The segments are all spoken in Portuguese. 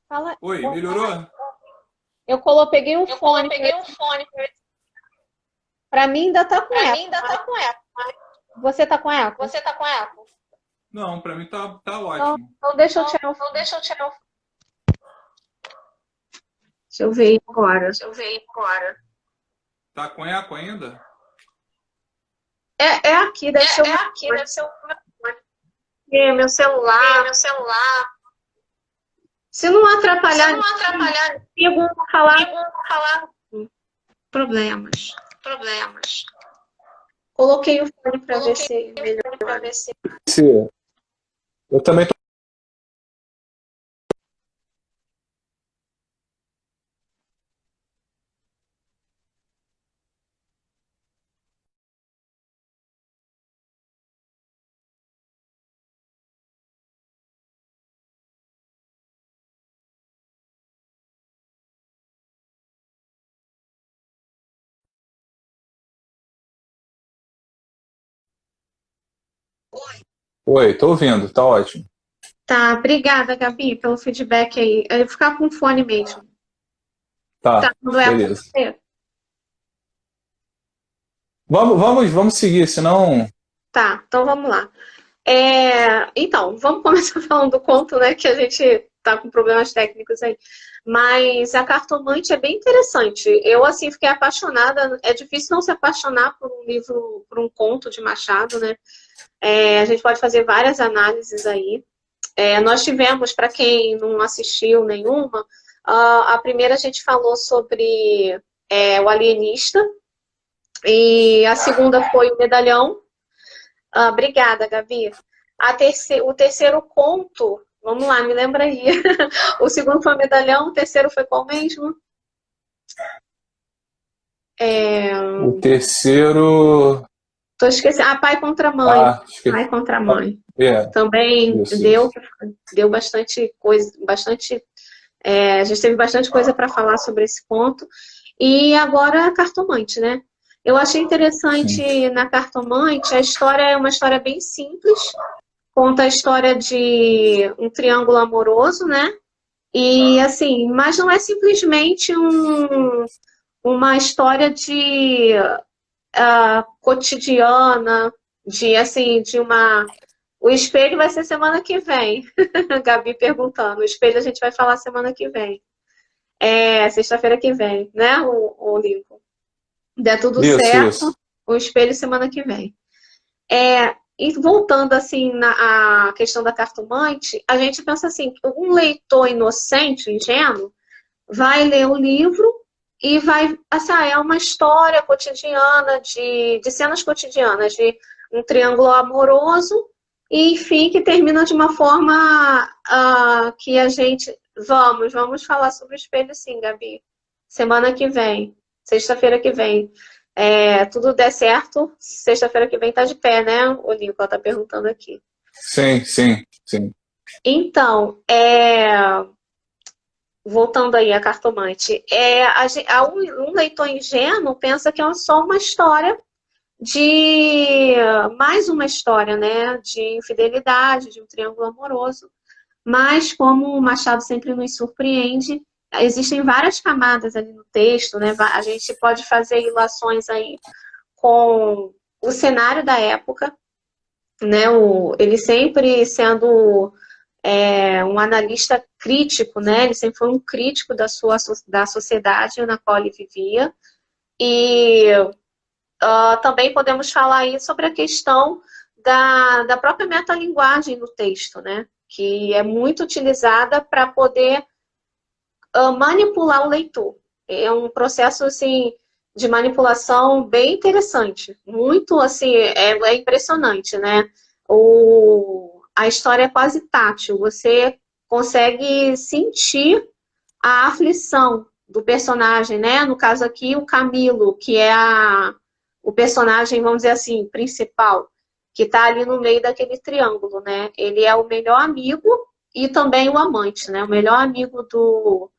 Fala. Oi, melhorou? Peguei um fone. Pra mim ainda tá com Pra mim eco. ainda tá com eco. Você tá com eco? Você tá com eco? Não, pra mim tá Então, ótimo. então deixa eu Então, tirar o então fone. deixa eu tirar o. Deixa eu ver agora. Deixa eu ver agora. Tá com eco ainda? É aqui, deve ser o É meu aqui, fone. deve ser o meu fone. Meu celular. Meu celular. Se não Se atrapalhar, não atrapalhar consigo falar comigo, falar problemas. problemas. Coloquei o fone pra ver Coloquei se o fone pra melhora. ver se. Sim. Eu também tô. Oi, tô ouvindo, tá ótimo. Tá, obrigada, Gabi, pelo feedback aí. Eu vou ficar com fone mesmo. Tá Tá, dando eco pra beleza. você? Vamos seguir, senão. Tá, então vamos lá. Então, vamos começar falando do conto, né? Que a gente tá com problemas técnicos aí. Mas a Cartomante é bem interessante. Eu, assim, fiquei apaixonada. É difícil não se apaixonar por um livro, por um conto de Machado, né? A gente pode fazer várias análises aí. Nós tivemos, para quem não assistiu nenhuma, a primeira a gente falou sobre o alienista, e a segunda foi o medalhão. Obrigada, Gabi. O terceiro conto, vamos lá, me lembra aí. O segundo foi o medalhão, o terceiro foi qual mesmo? O terceiro. Tô esquecendo. Pai contra mãe. Ah, esqueci. Pai contra mãe. É, Também isso. deu bastante coisa, a gente teve bastante coisa para falar sobre esse ponto. E agora a Cartomante, né? Eu achei Sim. interessante na Cartomante, a história é uma história bem simples, conta a história de um triângulo amoroso, né? E assim, mas não é simplesmente uma história de cotidiana, de assim, de uma. O espelho vai ser semana que vem. Gabi perguntando. O espelho a gente vai falar semana que vem. Sexta-feira que vem, né, o Lincoln? Der tudo certo, Isso. o espelho semana que vem. E voltando assim na a questão da cartomante, a gente pensa assim, um leitor inocente, ingênuo, vai ler o livro e vai, assim, é uma história cotidiana, de cenas cotidianas, de um triângulo amoroso, e enfim, que termina de uma forma que a gente. Vamos falar sobre o espelho sim, Gabi. Semana que vem, sexta-feira que vem. Tudo der certo, sexta-feira que vem tá de pé, né? O Lincoln tá perguntando aqui. Sim, sim, sim. Então, voltando aí a Cartomante, um leitor ingênuo pensa que é só uma história de mais uma história, né, de infidelidade, de um triângulo amoroso. Mas como o Machado sempre nos surpreende, existem várias camadas ali no texto, né? A gente pode fazer ilações aí com o cenário da época, né? Ele sempre sendo um analista crítico, né? Ele sempre foi um crítico da sociedade na qual ele vivia. E também podemos falar aí sobre a questão da própria metalinguagem no texto, né? Que é muito utilizada para poder manipular o leitor. É um processo assim de manipulação bem interessante, muito assim, é impressionante, né? A história é quase tátil, você consegue sentir a aflição do personagem, né? No caso aqui, o Camilo, que é o personagem, vamos dizer assim, principal, que está ali no meio daquele triângulo, né? Ele é o melhor amigo e também o amante, né? O melhor amigo do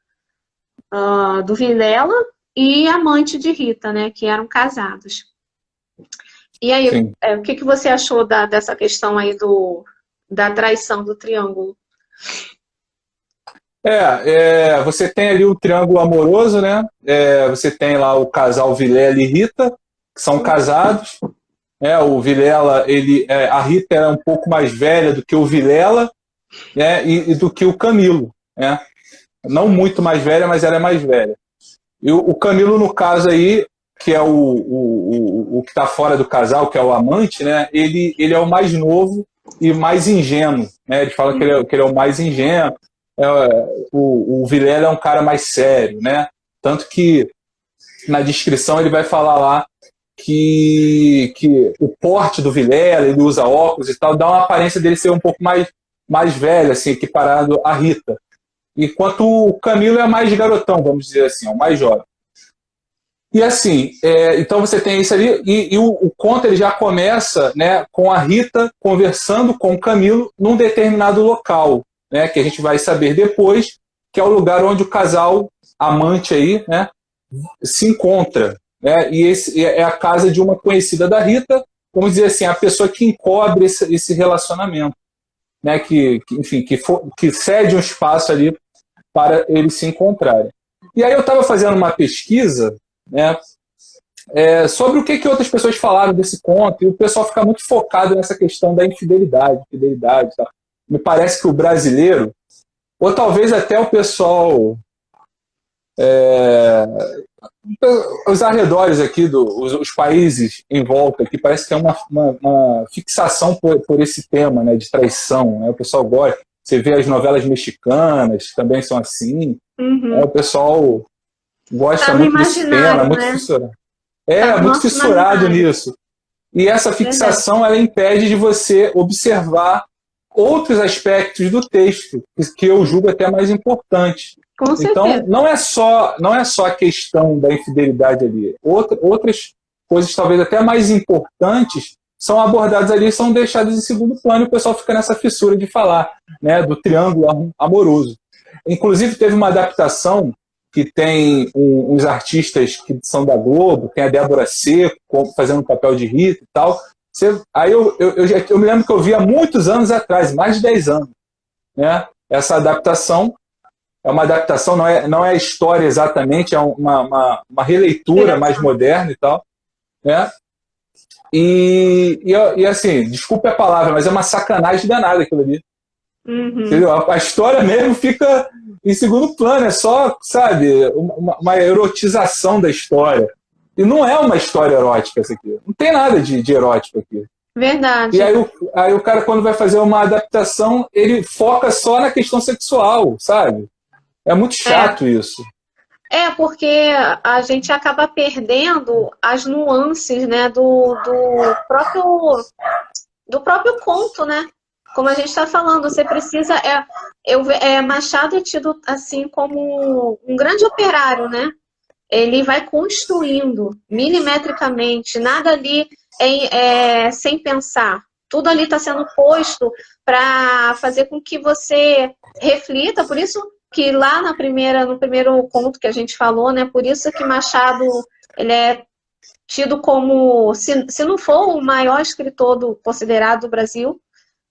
Vilela e amante de Rita, né? Que eram casados. E aí, Sim. o que você achou dessa questão aí da traição do triângulo? Você tem ali o triângulo amoroso, né? Você tem lá o casal Vilela e Rita, que são casados. O Vilela, a Rita era um pouco mais velha do que o Vilela, né? E do que o Camilo, né? Não muito mais velha, mas ela é mais velha. E o Camilo, no caso aí, que é o que está fora do casal, que é o amante, né? Ele é o mais novo e mais ingênuo, né? Ele fala que ele é o mais ingênuo. O Vilela é um cara mais sério, né? Tanto que na descrição ele vai falar lá que o porte do Vilela, ele usa óculos e tal, dá uma aparência dele ser um pouco mais velho, assim, equiparado à Rita. Enquanto o Camilo é mais garotão, vamos dizer assim, é o mais jovem. E assim, então você tem isso ali, e o conto ele já começa, né, com a Rita conversando com o Camilo num determinado local, né, que a gente vai saber depois, que é o lugar onde o casal amante aí, né, se encontra. Né, e esse é a casa de uma conhecida da Rita, vamos dizer assim, a pessoa que encobre esse relacionamento, né, enfim, que cede um espaço ali para eles se encontrarem. E aí eu estava fazendo uma pesquisa, né, sobre o que outras pessoas falaram desse conto, e o pessoal fica muito focado nessa questão da infidelidade, fidelidade. Tá? Me parece que o brasileiro, ou talvez até o pessoal, os arredores aqui, os países em volta aqui, parece que tem uma fixação por esse tema, né, de traição. Né? O pessoal gosta. Você vê as novelas mexicanas, que também são assim. O pessoal gosta muito desse tema, muito fissurado. Muito fissurado nisso. E essa fixação, ela impede de você observar outros aspectos do texto, que eu julgo até mais importantes. Com certeza. Então, não é só a questão da infidelidade ali. Outras coisas, talvez até mais importantes, são abordadas ali, são deixadas em segundo plano, e o pessoal fica nessa fissura de falar, né, do triângulo amoroso. Inclusive, teve uma adaptação que tem uns artistas que são da Globo, tem a Débora Seco fazendo um papel de Rita e tal. Aí eu me lembro que eu vi há muitos anos atrás, mais de 10 anos. Né? Essa adaptação é uma adaptação, não é a história exatamente, é uma releitura mais moderna e tal. Né? E assim, desculpe a palavra, mas é uma sacanagem danada aquilo ali. Entendeu? A história mesmo fica em segundo plano, é só, sabe, uma erotização da história. E não é uma história erótica essa aqui. Não tem nada de erótico aqui. Verdade. E aí o cara, quando vai fazer uma adaptação, ele foca só na questão sexual, sabe? É muito chato isso. Porque a gente acaba perdendo as nuances, né, do próprio conto, né? Como a gente está falando, você precisa... Machado é tido assim como um grande operário, né? Ele vai construindo milimetricamente, nada ali sem pensar. Tudo ali está sendo posto para fazer com que você reflita. Por isso que lá no primeiro conto que a gente falou, né? Por isso que Machado ele é tido como, se não for o maior escritor considerado do Brasil,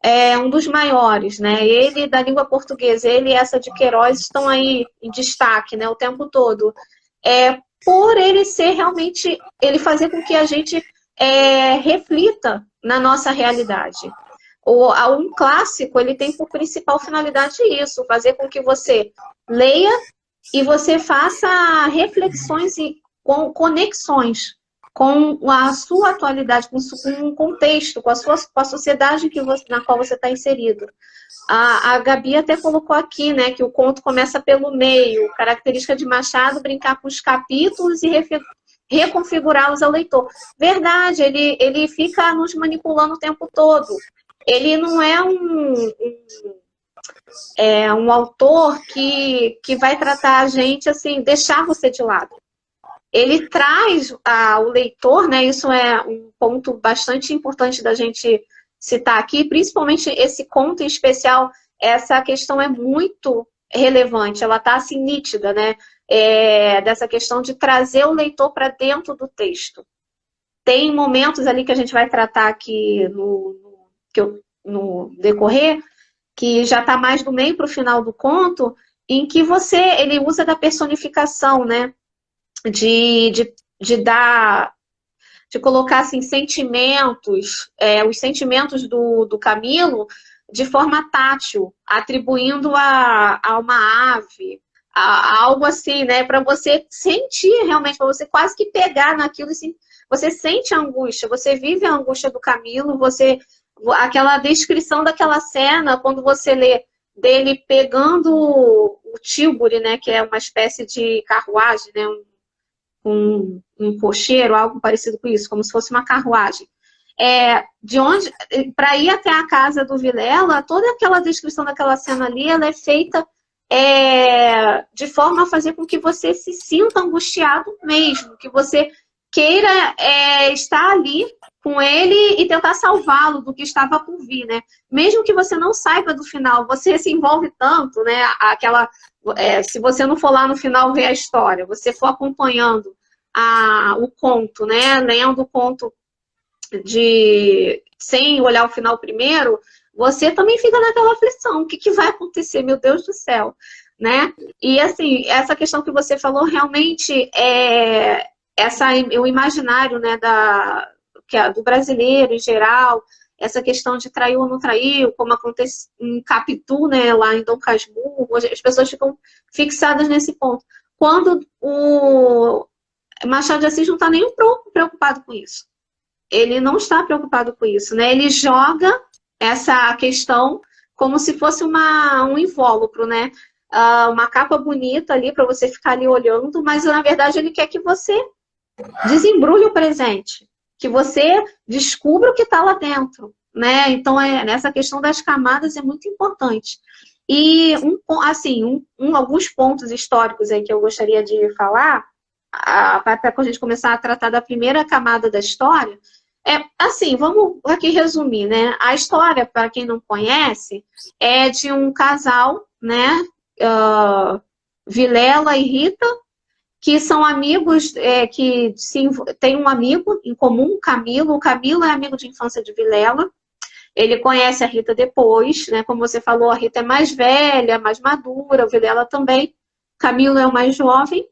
é um dos maiores, né? Ele, da língua portuguesa, ele e essa de Queiroz estão aí em destaque, né, o tempo todo. Por ele ser realmente, ele fazer com que a gente reflita na nossa realidade. Um clássico, ele tem por principal finalidade isso, fazer com que você leia e você faça reflexões e conexões com a sua atualidade, com um contexto, com a sociedade na qual você está inserido. A Gabi até colocou aqui, né, que o conto começa pelo meio, característica de Machado, brincar com os capítulos e reconfigurá-los ao leitor. Verdade, ele fica nos manipulando o tempo todo. Ele não é um autor que vai tratar a gente assim, deixar você de lado. Ele traz o leitor, né? Isso é um ponto bastante importante da gente citar aqui, principalmente esse conto em especial, essa questão é muito relevante, ela está assim nítida, né? Dessa questão de trazer o leitor para dentro do texto. Tem momentos ali que a gente vai tratar aqui no decorrer, que já está mais do meio para o final do conto, em que ele usa da personificação, né? De dar, de colocar assim, sentimentos, os sentimentos do Camilo de forma tátil, atribuindo a uma ave, a algo assim, né? Para você sentir realmente, para você quase que pegar naquilo, assim, você sente a angústia, você vive a angústia do Camilo, aquela descrição daquela cena, quando você lê dele pegando o tílburi, né? Que é uma espécie de carruagem, né? Um cocheiro, algo parecido com isso, como se fosse uma carruagem. De onde, para ir até a casa do Vilela, toda aquela descrição daquela cena ali, ela é feita de forma a fazer com que você se sinta angustiado mesmo, que você queira estar ali com ele e tentar salvá-lo do que estava por vir, né? Mesmo que você não saiba do final, você se envolve tanto, né? Se você não for lá no final ver a história, você for acompanhando o conto, né? Lendo o conto sem olhar o final primeiro, você também fica naquela aflição. O que vai acontecer? Meu Deus do céu, né? E assim, essa questão que você falou realmente o imaginário, né, do brasileiro em geral, essa questão de traiu ou não traiu, como acontece em Capitu, né, lá em Dom Casmurro, as pessoas ficam fixadas nesse ponto. Quando o Machado de Assis não está nem um pouco preocupado com isso. Ele não está preocupado com isso, né? Ele joga essa questão como se fosse um invólucro, né? Uma capa bonita ali para você ficar ali olhando, mas na verdade ele quer que você desembrulhe o presente, que você descubra o que está lá dentro, né? Então, nessa questão das camadas é muito importante. E, alguns pontos históricos aí que eu gostaria de falar, para a gente começar a tratar da primeira camada da história, vamos aqui resumir, né? A história, para quem não conhece, é de um casal, né? Vilela e Rita, que são amigos, tem um amigo em comum, Camilo. O Camilo é amigo de infância de Vilela. Ele conhece a Rita depois, né? Como você falou, a Rita é mais velha, mais madura, o Vilela também. Camilo é o mais jovem.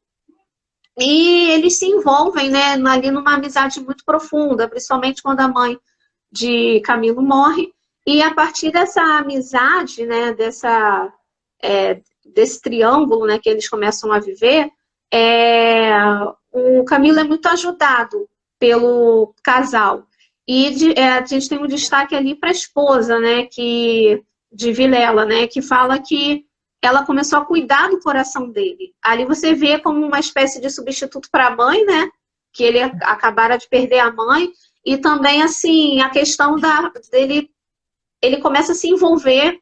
E eles se envolvem, né, ali numa amizade muito profunda, principalmente quando a mãe de Camilo morre. E a partir dessa amizade, né, desse triângulo, né, que eles começam a viver, o Camilo é muito ajudado pelo casal. E a gente tem um destaque ali para a esposa, né, de Vilela, né, que fala que ela começou a cuidar do coração dele. Ali você vê como uma espécie de substituto para a mãe, né, que ele acabara de perder a mãe, e também, assim, a questão dele, ele começa a se envolver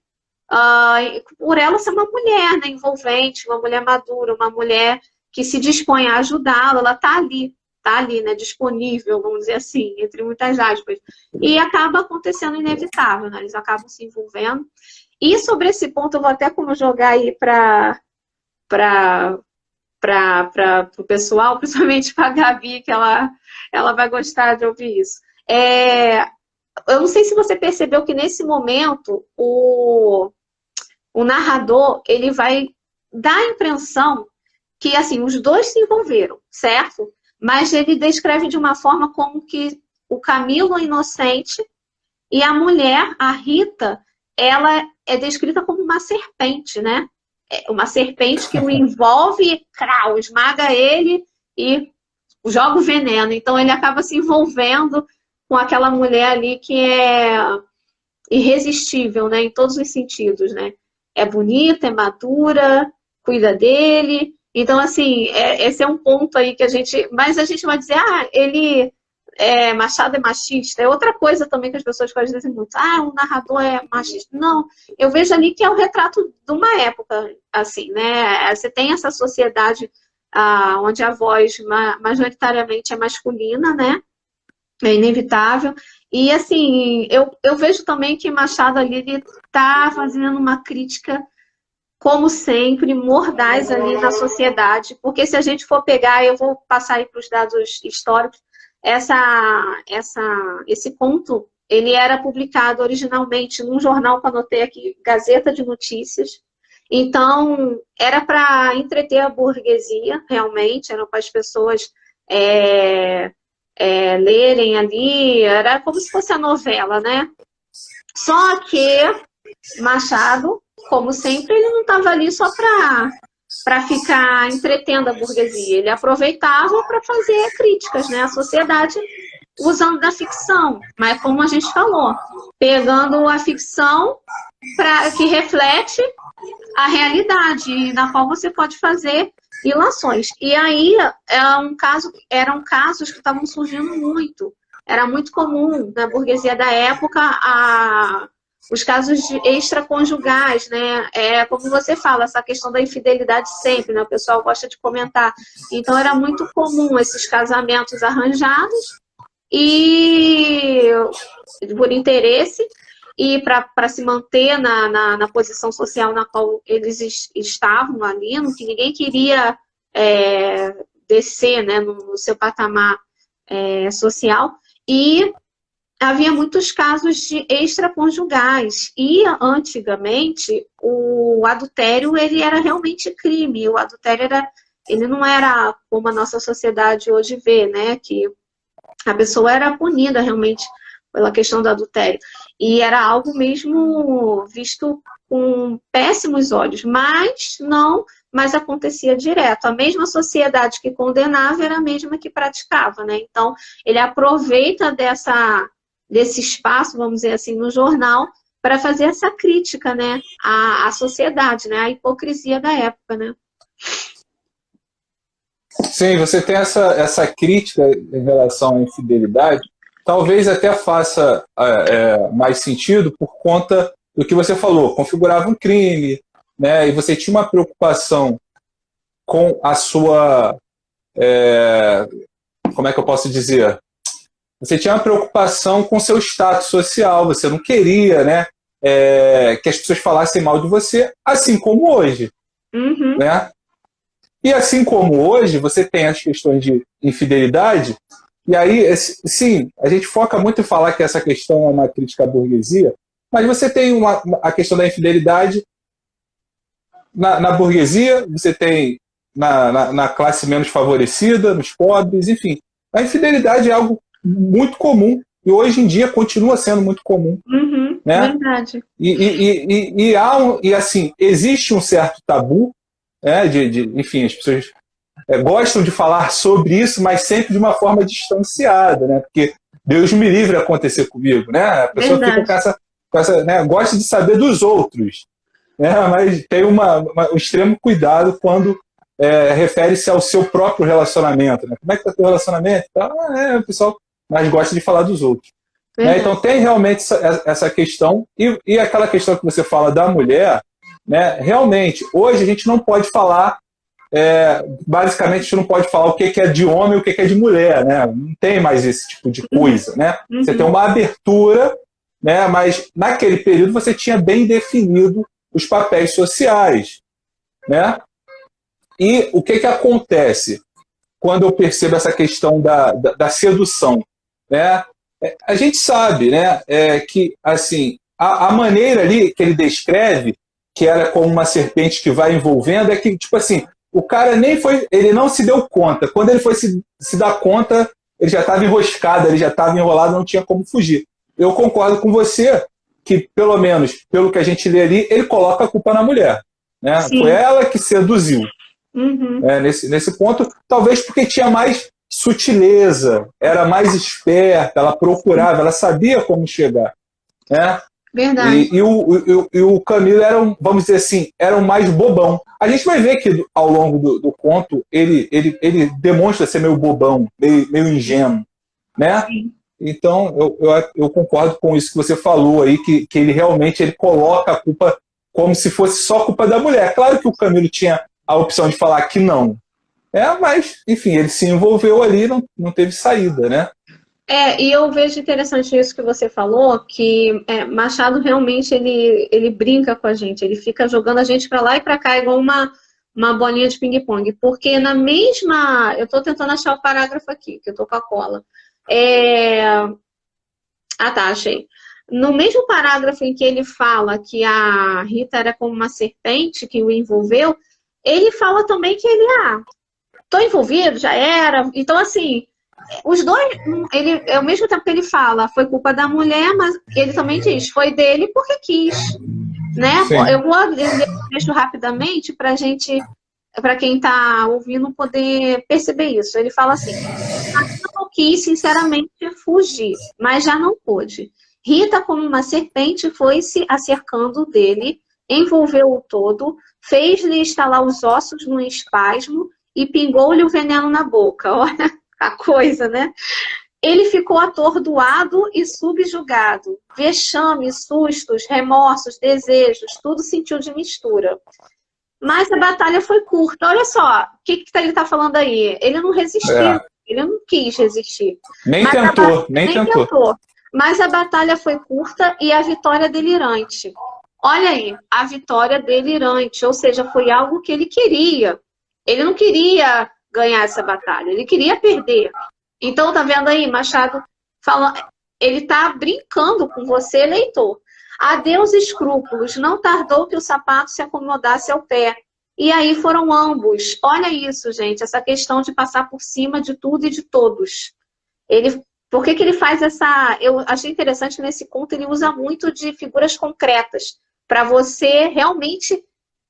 por ela ser uma mulher, né, envolvente, uma mulher madura, uma mulher que se dispõe a ajudá-lo. Ela está ali, né, disponível, vamos dizer assim, entre muitas aspas. E acaba acontecendo inevitável, né, eles acabam se envolvendo. E sobre esse ponto, eu vou até como jogar aí para o pessoal, principalmente para a Gabi, que ela vai gostar de ouvir isso. Eu não sei se você percebeu que nesse momento o narrador ele vai dar a impressão que assim, os dois se envolveram, certo? Mas ele descreve de uma forma como que o Camilo é inocente e a mulher, a Rita, ela é descrita como uma serpente, né? Uma serpente que o envolve, esmaga ele e joga o veneno. Então ele acaba se envolvendo com aquela mulher ali que é irresistível, né? Em todos os sentidos, né? É bonita, é madura, cuida dele. Então, assim, esse é um ponto aí que a gente... Mas a gente vai dizer, Machado é machista. É outra coisa também que as pessoas podem dizer muito. O narrador é machista. Não, eu vejo ali que é um retrato de uma época, assim, né? Você tem essa sociedade onde a voz majoritariamente é masculina, né? É inevitável. E, assim, eu vejo também que Machado ali está fazendo uma crítica, como sempre, mordaz ali na sociedade. Porque se a gente for pegar, eu vou passar aí para os dados históricos, esse conto, ele era publicado originalmente num jornal que eu anotei aqui, Gazeta de Notícias. Então, era para entreter a burguesia, realmente, era para as pessoas lerem ali, era como se fosse a novela, né? Só que Machado, como sempre, ele não estava ali só para ficar entretendo a burguesia. Ele aproveitava para fazer críticas, né, à sociedade usando da ficção. Mas como a gente falou, pegando a ficção que reflete a realidade, na qual você pode fazer ilações. E aí eram casos que estavam surgindo muito. Era muito comum na burguesia da época os casos de extraconjugais, né? Como você fala, essa questão da infidelidade sempre, né? O pessoal gosta de comentar. Então era muito comum esses casamentos arranjados e por interesse e para se manter na posição social na qual eles estavam ali, que ninguém queria descer, né, no seu patamar social. E havia muitos casos de extraconjugais. E, antigamente, o adultério ele era realmente crime. O adultério ele não era como a nossa sociedade hoje vê, né? Que a pessoa era punida realmente pela questão do adultério. E era algo mesmo visto com péssimos olhos. Mas acontecia direto. A mesma sociedade que condenava era a mesma que praticava, né? Então, ele aproveita desse espaço, vamos dizer assim, no jornal, para fazer essa crítica, né, à sociedade, né, à hipocrisia da época, né. Sim, você tem essa crítica em relação à infidelidade, talvez até faça mais sentido por conta do que você falou, configurava um crime, né, e você tinha uma preocupação com a sua, como é que eu posso dizer? Você tinha uma preocupação com o seu status social, você não queria, né, que as pessoas falassem mal de você, assim como hoje. Uhum. Né? E assim como hoje, você tem as questões de infidelidade, e aí, sim, a gente foca muito em falar que essa questão é uma crítica à burguesia, mas você tem a questão da infidelidade na burguesia, você tem na classe menos favorecida, nos pobres, enfim. A infidelidade é algo muito comum e hoje em dia continua sendo muito comum. Uhum, né? Verdade. E assim, existe um certo tabu, né, enfim, as pessoas gostam de falar sobre isso, mas sempre de uma forma distanciada, né? Porque Deus me livre acontecer comigo, né? A pessoa fica com essa né, gosta de saber dos outros, né? Mas tem um extremo cuidado quando refere-se ao seu próprio relacionamento, né? Como é que está o teu relacionamento? O pessoal mais gosta de falar dos outros. Né? Então tem realmente essa questão, e aquela questão que você fala da mulher, né? Realmente, hoje a gente não pode falar, basicamente a gente não pode falar o que é de homem e o que é de mulher, né? Não tem mais esse tipo de coisa, né? Uhum. Você tem uma abertura, né? Mas naquele período você tinha bem definido os papéis sociais, né? E o que acontece quando eu percebo essa questão da sedução, né? A gente sabe, né, que assim, a maneira ali que ele descreve, que era como uma serpente que vai envolvendo, é que, tipo assim, o cara ele não se deu conta. Quando ele foi se dar conta, ele já estava enroscado, ele já estava enrolado, não tinha como fugir. Eu concordo com você que, pelo menos, pelo que a gente lê ali, ele coloca a culpa na mulher. Né? Foi ela que seduziu. Uhum. Nesse ponto, talvez porque tinha mais sutileza, era mais esperta, ela procurava, ela sabia como chegar. Né? Verdade. E o Camilo vamos dizer assim, era um mais bobão. A gente vai ver que ao longo do conto ele demonstra ser meio bobão, meio ingênuo. Né? Sim. Então, eu concordo com isso que você falou aí, que ele realmente coloca a culpa como se fosse só culpa da mulher. Claro que o Camilo tinha a opção de falar que não. Mas, enfim, ele se envolveu ali e não teve saída, né? E eu vejo interessante isso que você falou, que Machado realmente ele brinca com a gente, ele fica jogando a gente para lá e para cá, igual uma bolinha de ping-pong. Porque na mesma... Eu estou tentando achar o parágrafo aqui, que eu estou com a cola. Tá, achei. No mesmo parágrafo em que ele fala que a Rita era como uma serpente que o envolveu, ele fala também que ele, tô envolvido, já era. Então, assim, os dois, ao mesmo tempo que ele fala, foi culpa da mulher, mas ele também diz, foi dele porque quis, né? Sim. Eu vou ler o texto rapidamente para quem está ouvindo poder perceber isso. Ele fala assim: não quis sinceramente fugir, mas já não pôde. Rita, como uma serpente, foi se acercando dele, envolveu-o todo, fez-lhe estalar os ossos num espasmo e pingou-lhe o veneno na boca. Olha a coisa, né? Ele ficou atordoado e subjugado. Vexame, sustos, remorsos, desejos, tudo sentiu de mistura. Mas a batalha foi curta. Olha só, o que ele está falando aí? Ele não resistiu, ele não quis resistir. Nem tentou. Mas a batalha foi curta e a vitória delirante. Olha aí, a vitória delirante, ou seja, foi algo que ele queria. Ele não queria ganhar essa batalha, ele queria perder. Então, tá vendo aí, Machado falando, ele está brincando com você, leitor. Adeus escrúpulos, não tardou que o sapato se acomodasse ao pé. E aí foram ambos. Olha isso, gente, essa questão de passar por cima de tudo e de todos. Por que ele faz essa... Eu achei interessante nesse conto, ele usa muito de figuras concretas, para você realmente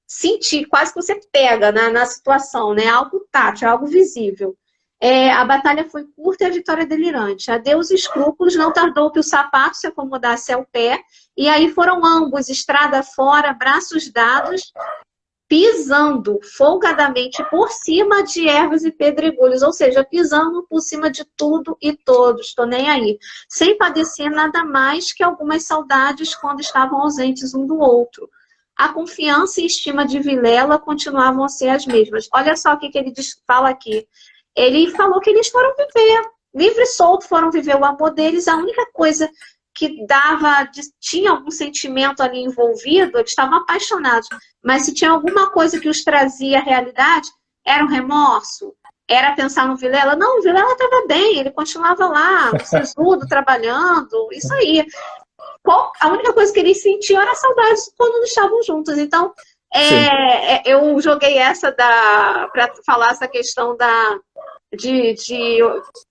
sentir, quase que você pega na situação, né? Algo tátil, algo visível. A batalha foi curta e a vitória delirante. Adeus escrúpulos, não tardou que o sapato se acomodasse ao pé. E aí foram ambos, estrada fora, braços dados, pisando folgadamente por cima de ervas e pedregulhos. Ou seja, pisando por cima de tudo e todos. Estou nem aí. Sem padecer nada mais que algumas saudades quando estavam ausentes um do outro. A confiança e estima de Vilela continuavam a ser as mesmas. Olha só o que ele fala aqui. Ele falou que eles foram viver, livre e solto, foram viver o amor deles. A única coisa que tinha algum sentimento ali envolvido, eles estavam apaixonados. Mas se tinha alguma coisa que os trazia à realidade, era um remorso, era pensar no Vilela. Não, o Vilela estava bem, ele continuava lá, no sisudo, trabalhando, isso aí. A única coisa que eles sentiam era saudade quando não estavam juntos. Então, eu joguei essa para falar essa questão de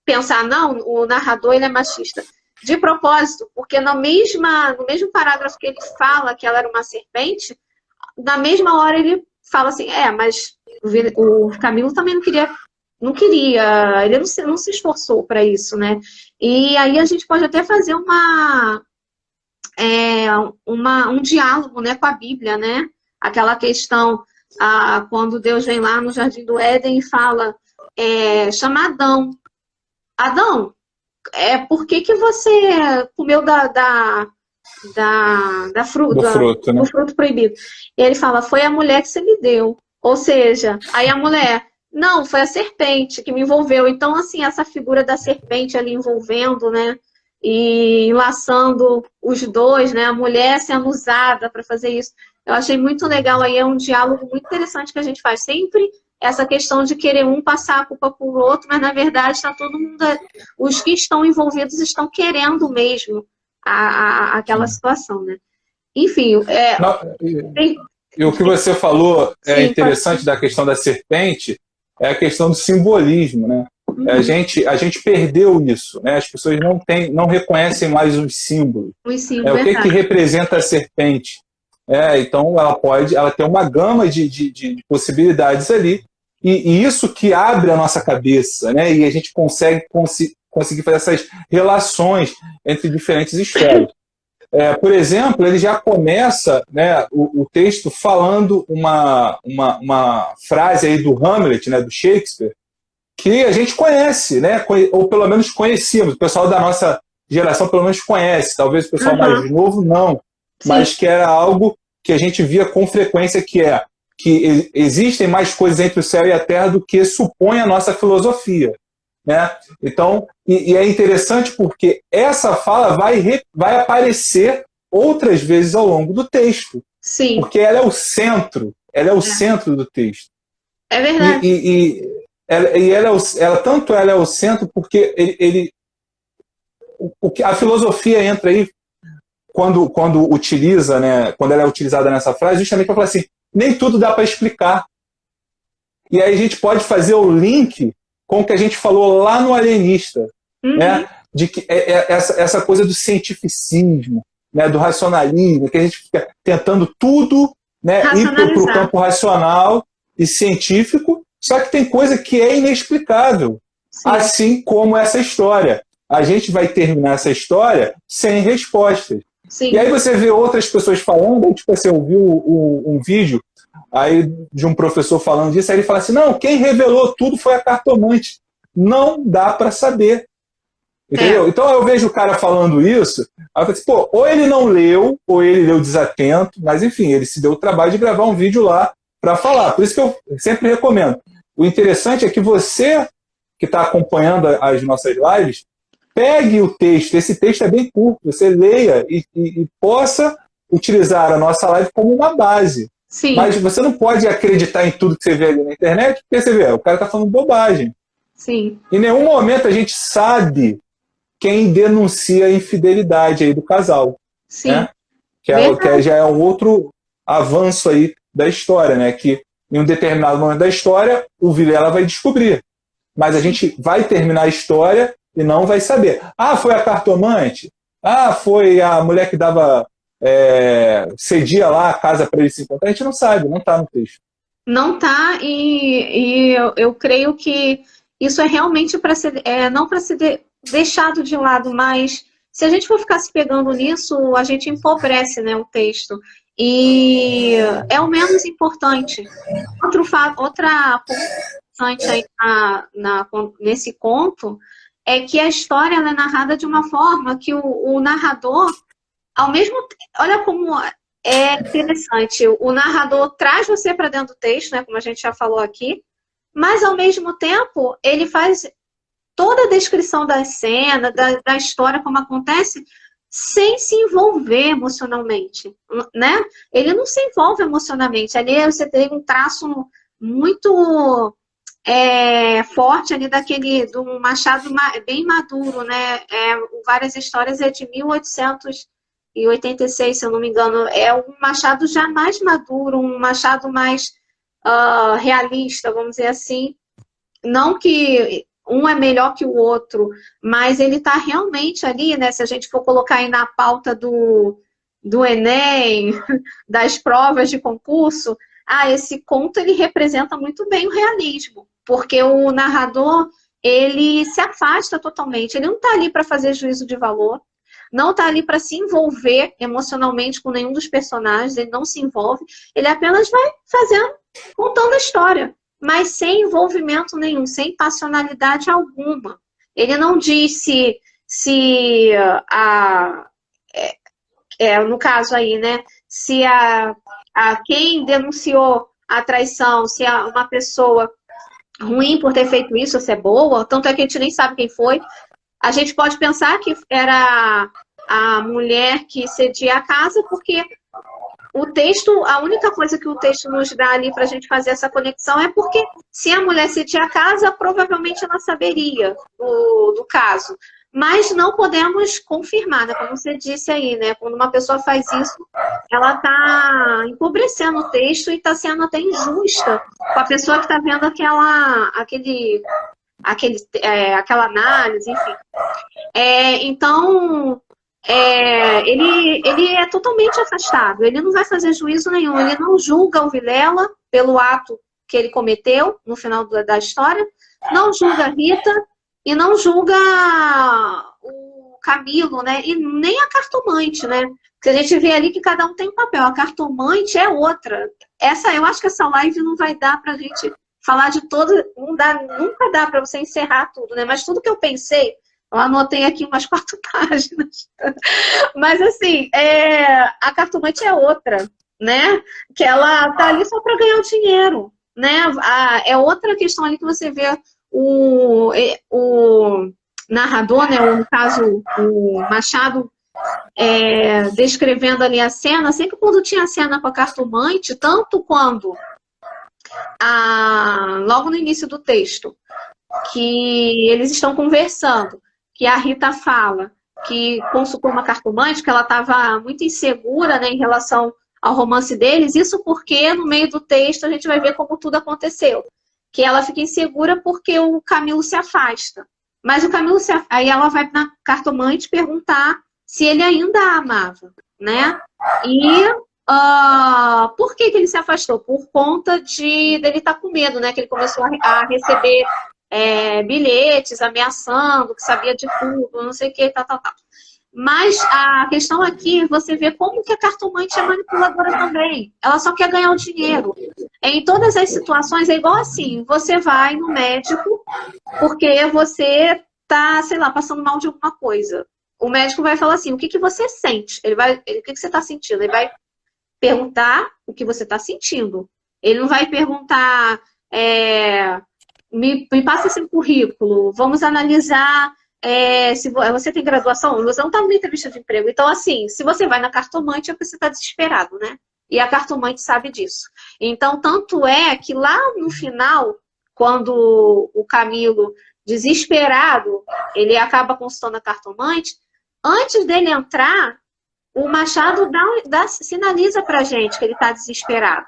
pensar, não, o narrador ele é machista. De propósito, porque no mesmo parágrafo que ele fala que ela era uma serpente, na mesma hora ele fala assim, mas o Camilo também não queria, ele não se esforçou para isso, né? E aí a gente pode até fazer um diálogo, né, com a Bíblia, né? Aquela questão, quando Deus vem lá no Jardim do Éden e fala, chama Adão. Adão, por que você comeu do fruto, né? Do fruto proibido? E ele fala, foi a mulher que você me deu. Ou seja, aí a mulher, não, foi a serpente que me envolveu. Então, assim, essa figura da serpente ali envolvendo, né? E enlaçando os dois, né? A mulher sendo usada para fazer isso. Eu achei muito legal aí, é um diálogo muito interessante que a gente faz. Sempre essa questão de querer um passar a culpa para o outro, mas na verdade está todo mundo, os que estão envolvidos estão querendo mesmo aquela situação, né? Enfim, e o que você falou Sim, interessante da questão da serpente é a questão do simbolismo, né? A gente perdeu isso, né? As pessoas não reconhecem mais os símbolos. O que representa a serpente? Então ela tem uma gama de possibilidades ali, e isso que abre a nossa cabeça, né? E a gente conseguir fazer essas relações entre diferentes esferas. Por exemplo, ele já começa, né, o texto falando uma frase aí do Hamlet, né, do Shakespeare, que a gente conhece, né, ou pelo menos conhecíamos, o pessoal da nossa geração pelo menos conhece, talvez o pessoal mais novo não, mas que era algo que a gente via com frequência, que existem mais coisas entre o céu e a terra do que supõe a nossa filosofia, né? Então, e é interessante porque essa fala vai aparecer outras vezes ao longo do texto. Sim. Porque ela é o centro, centro do texto. É verdade. Tanto ela é o centro porque a filosofia entra aí quando utiliza, né, quando ela é utilizada nessa frase, justamente para falar assim, nem tudo dá para explicar. E aí a gente pode fazer o link com o que a gente falou lá no Alienista, né? De que essa coisa do cientificismo, né? Do racionalismo, que a gente fica tentando tudo, né? Ir para o campo racional e científico, só que tem coisa que é inexplicável. Sim. Assim como essa história. A gente vai terminar essa história sem respostas. Sim. E aí você vê outras pessoas falando, aí, tipo assim, eu vi um vídeo aí de um professor falando disso, aí ele fala assim, não, quem revelou tudo foi a cartomante. Não dá para saber. Entendeu? Então eu vejo o cara falando isso, aí eu falo assim, pô, ou ele não leu, ou ele leu desatento, mas enfim, ele se deu o trabalho de gravar um vídeo lá para falar. Por isso que eu sempre recomendo. O interessante é que você que está acompanhando as nossas lives, pegue o texto, esse texto é bem curto, você leia e possa utilizar a nossa live como uma base. Sim. Mas você não pode acreditar em tudo que você vê ali na internet, porque você vê, o cara está falando bobagem. Sim. Em nenhum momento a gente sabe quem denuncia a infidelidade aí do casal. Sim. Né? Que já é um outro avanço aí da história, né? Que em um determinado momento da história, o Vilela vai descobrir. Mas a gente vai terminar a história e não vai saber. Ah, foi a cartomante? Ah, foi a mulher que dava... cedia lá a casa para ele se encontrar? A gente não sabe, não está no texto. Não está, e eu creio que isso é realmente para ser, não para ser deixado de lado, mas se a gente for ficar se pegando nisso, a gente empobrece, né, o texto. E é o menos importante. Outra interessante aí nesse conto é que a história ela é narrada de uma forma que o narrador, ao mesmo tempo, olha como é interessante, o narrador traz você para dentro do texto, né, como a gente já falou aqui, mas ao mesmo tempo ele faz toda a descrição da cena, da história, como acontece, sem se envolver emocionalmente, né? Ele não se envolve emocionalmente. Ali você tem um traço muito forte ali do Machado bem maduro, né? Várias histórias é de 1886, se eu não me engano. É um Machado já mais maduro, um Machado mais realista, vamos dizer assim. Não que um é melhor que o outro, mas ele está realmente ali, né? Se a gente for colocar aí na pauta do Enem, das provas de concurso, esse conto ele representa muito bem o realismo, porque o narrador ele se afasta totalmente, ele não está ali para fazer juízo de valor, não está ali para se envolver emocionalmente com nenhum dos personagens, ele não se envolve, ele apenas vai contando a história, mas sem envolvimento nenhum, sem passionalidade alguma. Ele não diz se no caso aí, né, se quem denunciou a traição, se é uma pessoa ruim por ter feito isso, ou se é boa, tanto é que a gente nem sabe quem foi. A gente pode pensar que era a mulher que cedia a casa, porque o texto, a única coisa que o texto nos dá ali para a gente fazer essa conexão é porque se a mulher cedia a casa, provavelmente ela saberia do caso. Mas não podemos confirmar, né? Como você disse aí, né? Quando uma pessoa faz isso, ela está empobrecendo o texto e está sendo até injusta com a pessoa que está vendo aquela análise, enfim. Então, ele é totalmente afastado, ele não vai fazer juízo nenhum, ele não julga o Vilela pelo ato que ele cometeu no final da história, não julga a Rita e não julga o Camilo, né? E nem a cartomante, né? Porque a gente vê ali que cada um tem um papel, a cartomante é outra. Eu acho que essa live não vai dar pra gente falar de todo, nunca dá pra você encerrar tudo, né? Mas tudo que eu pensei, eu anotei aqui umas 4 páginas. Mas, assim, a cartomante é outra, né? Que ela tá ali só para ganhar o dinheiro, né? É outra questão ali que você vê o narrador, né? Ou, no caso, o Machado, descrevendo ali a cena. Sempre quando tinha cena com a cartomante, tanto quando, logo no início do texto, que eles estão conversando, que a Rita fala que consultou uma cartomante, que ela estava muito insegura, né, em relação ao romance deles, isso porque no meio do texto a gente vai ver como tudo aconteceu. Que ela fica insegura porque o Camilo se afasta. Mas o Camilo aí ela vai na cartomante perguntar se ele ainda a amava, né? E por que ele se afastou? Por conta dele estar com medo, né? Que ele começou a receber bilhetes ameaçando, que sabia de tudo, não sei o que, tal. Mas a questão aqui, você vê como que a cartomante é manipuladora também. Ela só quer ganhar o dinheiro. Em todas as situações é igual assim, você vai no médico porque você tá, sei lá, passando mal de alguma coisa. O médico vai falar assim, o que você sente? O que você está sentindo? Ele vai perguntar o que você está sentindo. Ele não vai perguntar, me passa seu currículo, vamos analisar se você tem graduação, você não está numa entrevista de emprego. Então, assim, se você vai na cartomante é porque você está desesperado, né? E a cartomante sabe disso. Então, tanto é que lá no final, quando o Camilo, desesperado, ele acaba consultando a cartomante, antes dele entrar, o Machado sinaliza pra gente que ele está desesperado.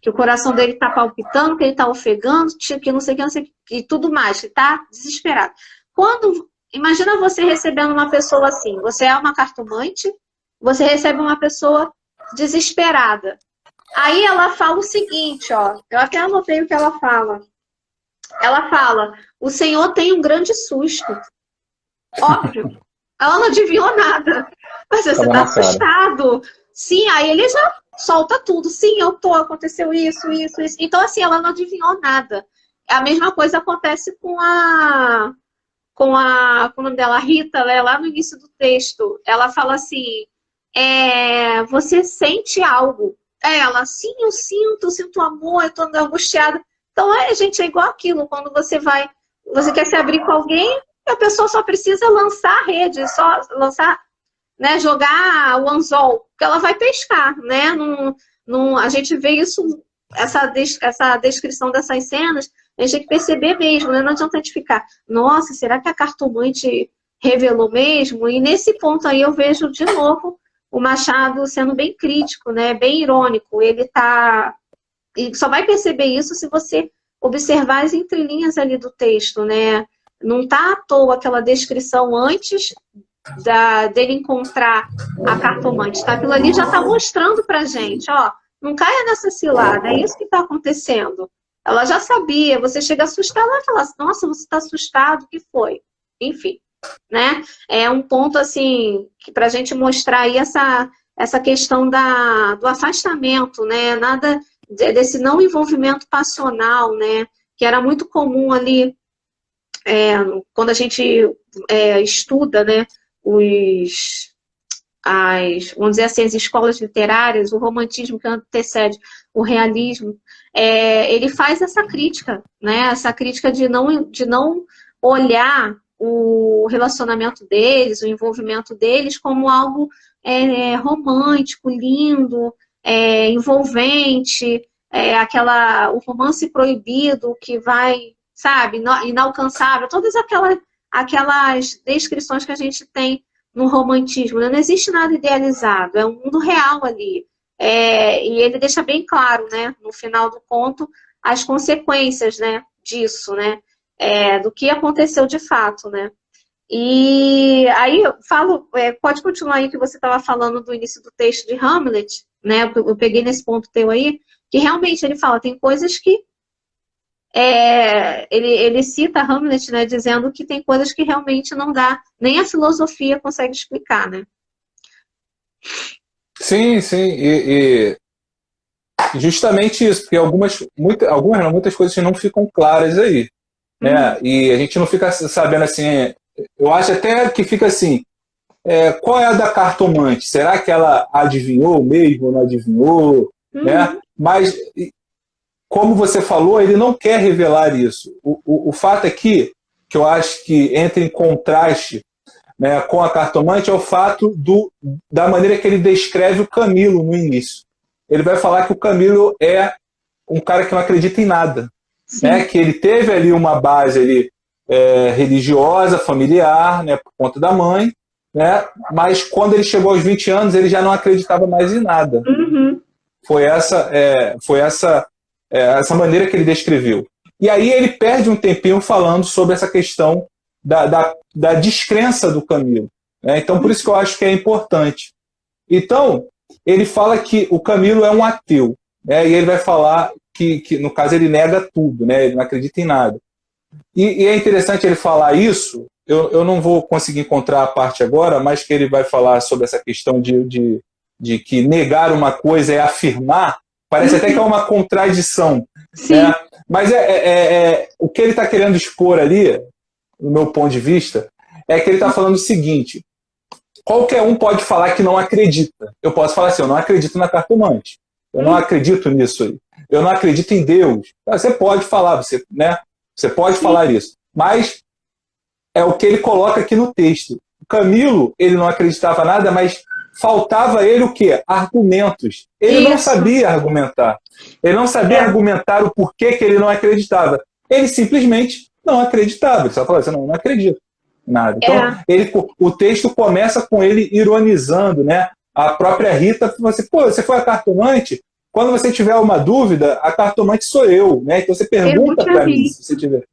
Que o coração dele está palpitando, que ele está ofegando, que não sei o que, não sei o que, e tudo mais, que está desesperado. Imagina você recebendo uma pessoa assim, você é uma cartomante, você recebe uma pessoa desesperada. Aí ela fala o seguinte, ó, eu até anotei o que ela fala. Ela fala, o senhor tem um grande susto. Óbvio, ela não adivinhou nada, mas você está assustado. Sim, aí ele já solta tudo. Sim, aconteceu isso. Então, assim, ela não adivinhou nada. A mesma coisa acontece com o nome dela, Rita, né, lá no início do texto. Ela fala assim, você sente algo. Ela, sim, eu sinto amor, eu tô angustiada. Então, gente, é igual aquilo, quando você quer se abrir com alguém, a pessoa só precisa lançar a rede, só lançar, né, jogar o anzol, que ela vai pescar, né? A gente vê isso, essa descrição dessas cenas, a gente tem que perceber mesmo, né? Não adianta a gente ficar, nossa, será que a cartomante revelou mesmo? E nesse ponto aí eu vejo de novo o Machado sendo bem crítico, né? Bem irônico. E só vai perceber isso se você observar as entrelinhas ali do texto, né? Não está à toa aquela descrição antes dele encontrar a cartomante, tá? Aquilo ali já está mostrando pra gente, ó, não caia nessa cilada, é isso que está acontecendo. Ela já sabia, você chega a assustar, ela vai falar assim, nossa, você está assustado, o que foi? Enfim, né? É um ponto, assim, que pra gente mostrar aí essa questão do afastamento, né? Nada desse não envolvimento passional, né? Que era muito comum ali, quando a gente estuda, né? Vamos dizer assim, as escolas literárias, o romantismo que antecede o realismo, ele faz essa crítica, né? Essa crítica de não olhar o relacionamento deles, o envolvimento deles como algo romântico, lindo, envolvente, o romance proibido que vai, sabe, inalcançável, todas aquelas descrições que a gente tem no romantismo, né? Não existe nada idealizado, é um mundo real ali. E ele deixa bem claro, né, no final do conto, as consequências, né, disso, né, do que aconteceu de fato, né. E aí eu falo, pode continuar aí que você estava falando do início do texto de Hamlet, né, eu peguei nesse ponto teu aí, que realmente ele fala, tem coisas que ele cita Hamlet, né, dizendo que tem coisas que realmente não dá, nem a filosofia consegue explicar, né? Sim, e justamente isso, porque muitas coisas não ficam claras aí, né? E a gente não fica sabendo assim, eu acho até que fica assim, qual é a da cartomante? Será que ela adivinhou mesmo ou não adivinhou? Né? Mas como você falou, ele não quer revelar isso. O fato aqui, que eu acho que entra em contraste, né, com a cartomante, é o fato da maneira que ele descreve o Camilo no início. Ele vai falar que o Camilo é um cara que não acredita em nada. Né, que ele teve ali uma base ali, religiosa, familiar, né, por conta da mãe, né? Mas quando ele chegou aos 20 anos, ele já não acreditava mais em nada. Uhum. Foi essa maneira que ele descreveu. E aí ele perde um tempinho falando sobre essa questão da descrença do Camilo, né? Então, por isso que eu acho que é importante. Então, ele fala que o Camilo é um ateu, né? E ele vai falar que, no caso, ele nega tudo, né? Ele não acredita em nada. E é interessante ele falar isso. Eu não vou conseguir encontrar a parte agora, mas que ele vai falar sobre essa questão de que negar uma coisa é afirmar. Parece até que é uma contradição. Sim. Né? Mas o que ele está querendo expor ali, do meu ponto de vista, é que ele está falando o seguinte: qualquer um pode falar que não acredita. Eu posso falar assim, eu não acredito na cartomante. Eu não acredito nisso aí. Eu não acredito em Deus. Você pode falar, né? Você pode falar isso. Mas é o que ele coloca aqui no texto. O Camilo, ele não acreditava nada, mas faltava ele o quê? Argumentos. Ele não sabia argumentar. Ele não sabia argumentar o porquê que ele não acreditava. Ele simplesmente não acreditava. Ele só falava assim, não acredito em nada. Então, o texto começa com ele ironizando, né? A própria Rita falou assim, você foi a cartomante? Quando você tiver uma dúvida, a cartomante sou eu, né? Então você pergunta para mim, se você tiver.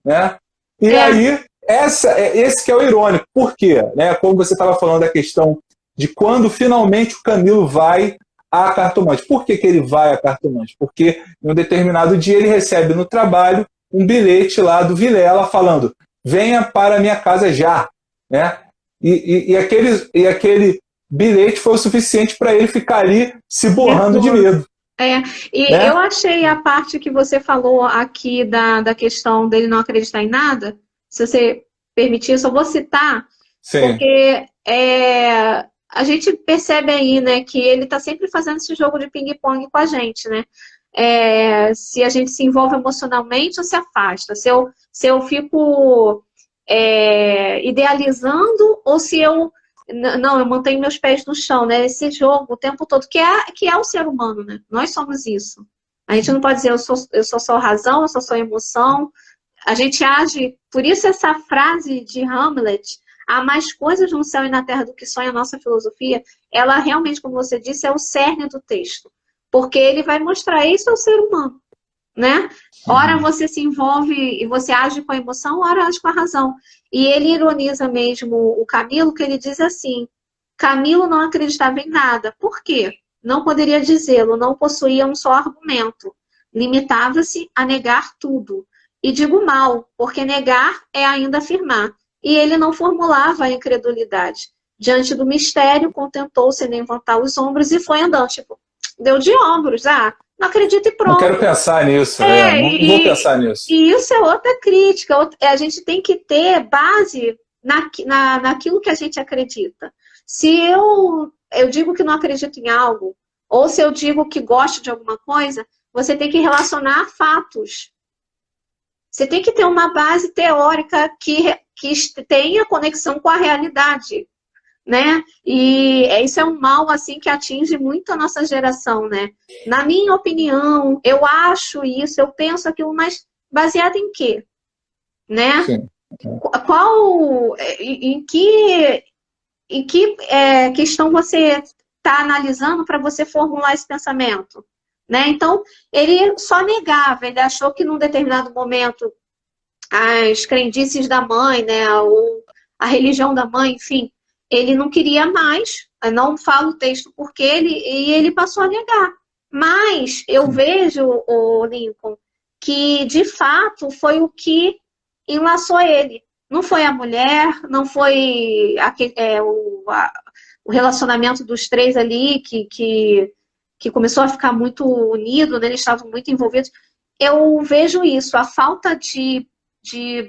Né? E aí, esse que é o irônico. Por quê? Né? Como você estava falando da questão de quando finalmente o Camilo vai à cartomante. Por que ele vai à cartomante? Porque em um determinado dia ele recebe no trabalho um bilhete lá do Vilela falando, venha para a minha casa já. Né? E aquele bilhete foi o suficiente para ele ficar ali se borrando de medo. Eu achei a parte que você falou aqui da questão dele não acreditar em nada, se você permitir, eu só vou citar, porque a gente percebe aí, né, que ele está sempre fazendo esse jogo de ping-pong com a gente, né? Se a gente se envolve emocionalmente ou se afasta, se eu fico idealizando ou se eu mantenho meus pés no chão, né? Esse jogo o tempo todo, que é o ser humano, né? Nós somos isso. A gente não pode dizer eu sou só razão, eu sou só emoção. A gente age, por isso essa frase de Hamlet, há mais coisas no céu e na terra do que sonha a nossa filosofia, ela realmente, como você disse, é o cerne do texto. Porque ele vai mostrar isso ao ser humano, né? Ora você se envolve e você age com a emoção, ora age com a razão. E ele ironiza mesmo o Camilo, que ele diz assim, Camilo não acreditava em nada. Por quê? Não poderia dizê-lo, não possuía um só argumento. Limitava-se a negar tudo. E digo mal, porque negar é ainda afirmar. E ele não formulava a incredulidade. Diante do mistério, contentou-se em levantar os ombros e foi andando. Tipo, deu de ombros, não acredito e pronto. Não quero pensar nisso, não vou pensar nisso. E isso é outra crítica. A gente tem que ter base naquilo que a gente acredita. Se eu digo que não acredito em algo, ou se eu digo que gosto de alguma coisa, você tem que relacionar fatos. Você tem que ter uma base teórica que tenha conexão com a realidade, né? E isso é um mal assim que atinge muito a nossa geração, né? Na minha opinião, eu acho isso, eu penso aquilo, mas baseado em quê? Né? Sim. Em que questão você está analisando para você formular esse pensamento? Né? Então, ele só negava, ele achou que num determinado momento as crendices da mãe, né, ou a religião da mãe, enfim, ele não queria mais, não falo o texto porque ele passou a negar. Mas eu vejo, Lincoln, que de fato foi o que enlaçou ele. Não foi a mulher, não foi o relacionamento dos três ali que começou a ficar muito unido, né? Eles estavam muito envolvidos. Eu vejo isso, a falta de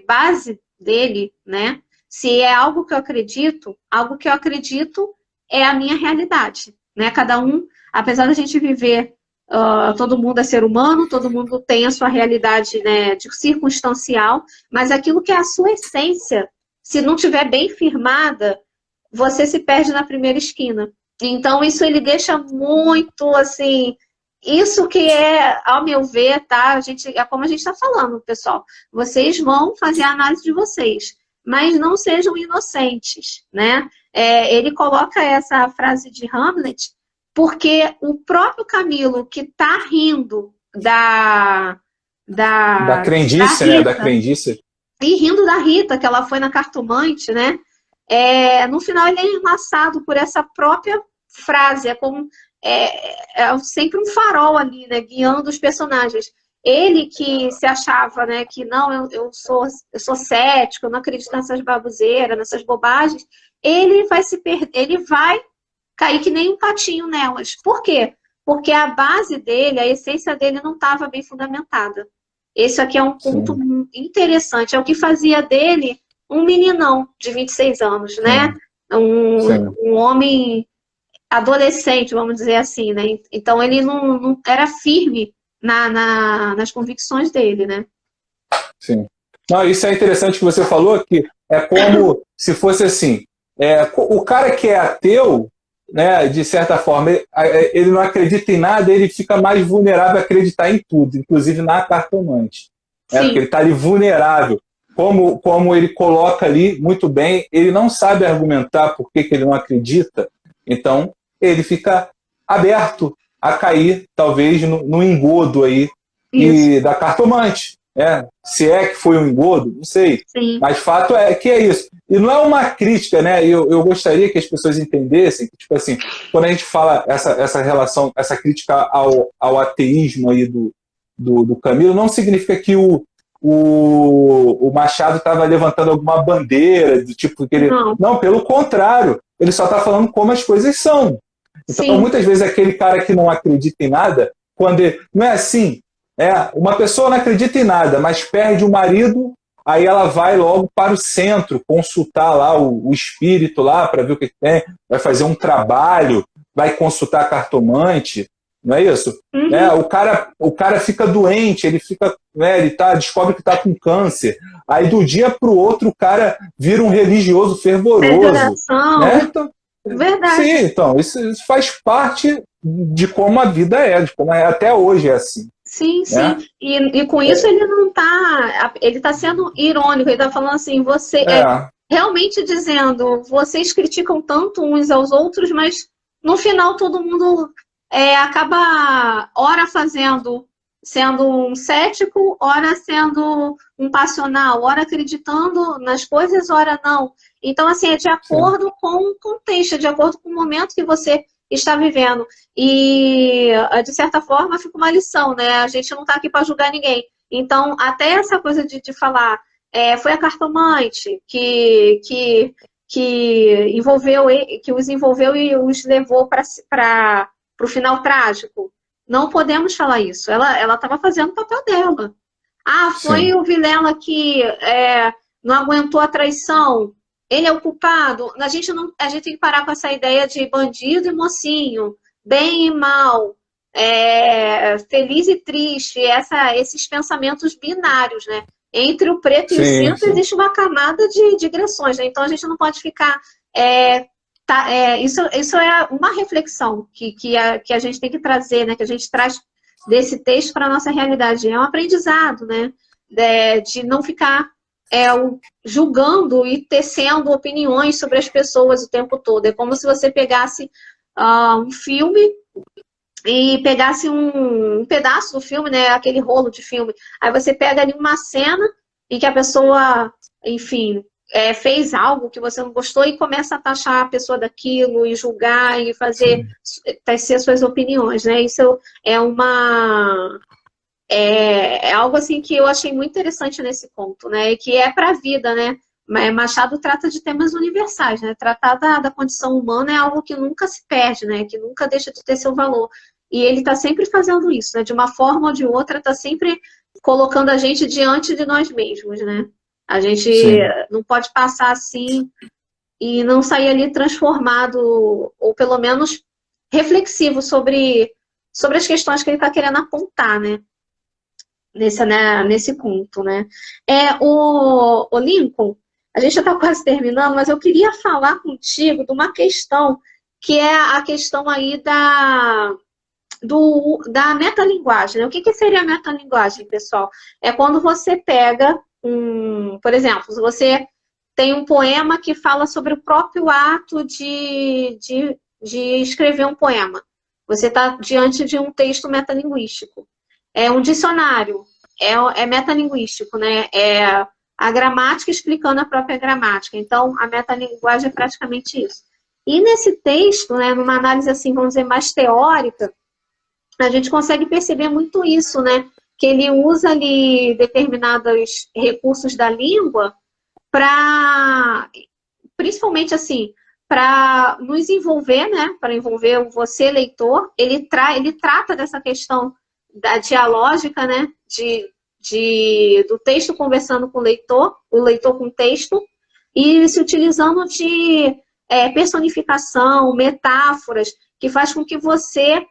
base dele, né? Se é algo que eu acredito é a minha realidade, né? Cada um, apesar da gente viver, todo mundo é ser humano, todo mundo tem a sua realidade, né, circunstancial, mas aquilo que é a sua essência, se não tiver bem firmada, você se perde na primeira esquina. Então, isso ele deixa muito, assim, isso que é, ao meu ver, tá? É como a gente está falando, pessoal. Vocês vão fazer a análise de vocês, mas não sejam inocentes, né? ele coloca essa frase de Hamlet porque o próprio Camilo, que está rindo Da da crendice, né? Da Rita, crendice. e rindo da Rita, que ela foi na cartomante, né? No final ele é enlaçado por essa própria frase, é sempre um farol ali, né, guiando os personagens. Ele que se achava, né, que não, eu sou cético, eu não acredito nessas baboseiras, nessas bobagens, ele vai se perder, ele vai cair que nem um patinho nelas. Por quê? Porque a base dele, a essência dele não estava bem fundamentada. Esse aqui é um ponto Sim, interessante, é o que fazia dele um meninão de 26 anos, né? sim, sim. Um homem adolescente, vamos dizer assim, né? Então ele não era firme nas convicções dele, né? Sim. Não, isso é interessante que você falou, que é como se fosse assim, o cara que é ateu, né, de certa forma, ele não acredita em nada, ele fica mais vulnerável a acreditar em tudo, inclusive na cartomante. Porque ele Sim. está ali vulnerável. Como ele coloca ali, muito bem, ele não sabe argumentar por que ele não acredita, então ele fica aberto a cair, talvez, no engodo aí Isso. da cartomante. Se é que foi um engodo, não sei. Sim. Mas fato é que é isso. E não é uma crítica, né? Eu gostaria que as pessoas entendessem que, tipo assim, quando a gente fala essa relação, essa crítica ao ateísmo aí do Camilo, não significa que o Machado estava levantando alguma bandeira do tipo que ele. Não. Não, pelo contrário, ele só está falando como as coisas são. Então, Sim. muitas vezes, aquele cara que não acredita em nada, quando ele. Não é assim. Uma pessoa não acredita em nada, mas perde o marido, aí ela vai logo para o centro, consultar lá o espírito lá para ver o que tem, vai fazer um trabalho, vai consultar a cartomante, não é isso? Uhum. O cara fica doente, ele fica, ele descobre que está com câncer, aí do dia para o outro o cara vira um religioso fervoroso, Federação. né? Então, sim, Verdade. então isso faz parte de como a vida é, de como até hoje é assim. Sim, sim. Né? E com isso ele não tá. Ele está sendo irônico, ele está falando assim, É, realmente dizendo, vocês criticam tanto uns aos outros, mas no final todo mundo acaba ora sendo um cético, ora sendo um passional, ora acreditando nas coisas, ora não. Então, assim, é de sim, acordo com o contexto, é de acordo com o momento que você está vivendo. E, de certa forma, fica uma lição, né? A gente não está aqui para julgar ninguém. Então, até essa coisa de falar, foi a cartomante que os envolveu e os levou para o final trágico. Não podemos falar isso. Ela estava fazendo o papel dela. Ah, foi sim, o Vilela que não aguentou a traição. Ele é o culpado. A gente tem que parar com essa ideia de bandido e mocinho, bem e mal, feliz e triste, esses pensamentos binários, né? Entre o preto e o sim, cinza sim, existe uma camada de digressões, né? Então a gente não pode ficar. Isso é uma reflexão que a gente tem que trazer, né? Que a gente traz desse texto para a nossa realidade. É um aprendizado, né? De não ficar julgando e tecendo opiniões sobre as pessoas o tempo todo. É como se você pegasse um filme e pegasse um pedaço do filme, né, aquele rolo de filme. Aí você pega ali uma cena em que a pessoa, enfim, fez algo que você não gostou e começa a taxar a pessoa daquilo e julgar e fazer sim, tecer suas opiniões, né? Isso é algo assim que eu achei muito interessante nesse ponto, né? E que é para a vida, né? Machado trata de temas universais, né? Tratar da condição humana é algo que nunca se perde, né? Que nunca deixa de ter seu valor. E ele está sempre fazendo isso, né? De uma forma ou de outra, está sempre colocando a gente diante de nós mesmos, né? A gente sim, não pode passar assim e não sair ali transformado, ou pelo menos reflexivo sobre as questões que ele está querendo apontar, né? Nesse ponto, né? O Lincoln, a gente já está quase terminando, mas eu queria falar contigo de uma questão que é a questão aí da metalinguagem, né? O que seria a metalinguagem, pessoal? É quando você pega por exemplo, se você tem um poema que fala sobre o próprio ato de escrever um poema. Você está diante de um texto metalinguístico. É um dicionário, é metalinguístico, né? É a gramática explicando a própria gramática. Então, a metalinguagem é praticamente isso. E nesse texto, né, numa análise assim, vamos dizer, mais teórica, a gente consegue perceber muito isso, né? Que ele usa ali determinados recursos da língua para, principalmente assim, para nos envolver, né? Para envolver você, leitor. Ele trata dessa questão da dialógica, né? Do texto conversando com o leitor com o texto, e se utilizando de personificação, metáforas, que faz com que você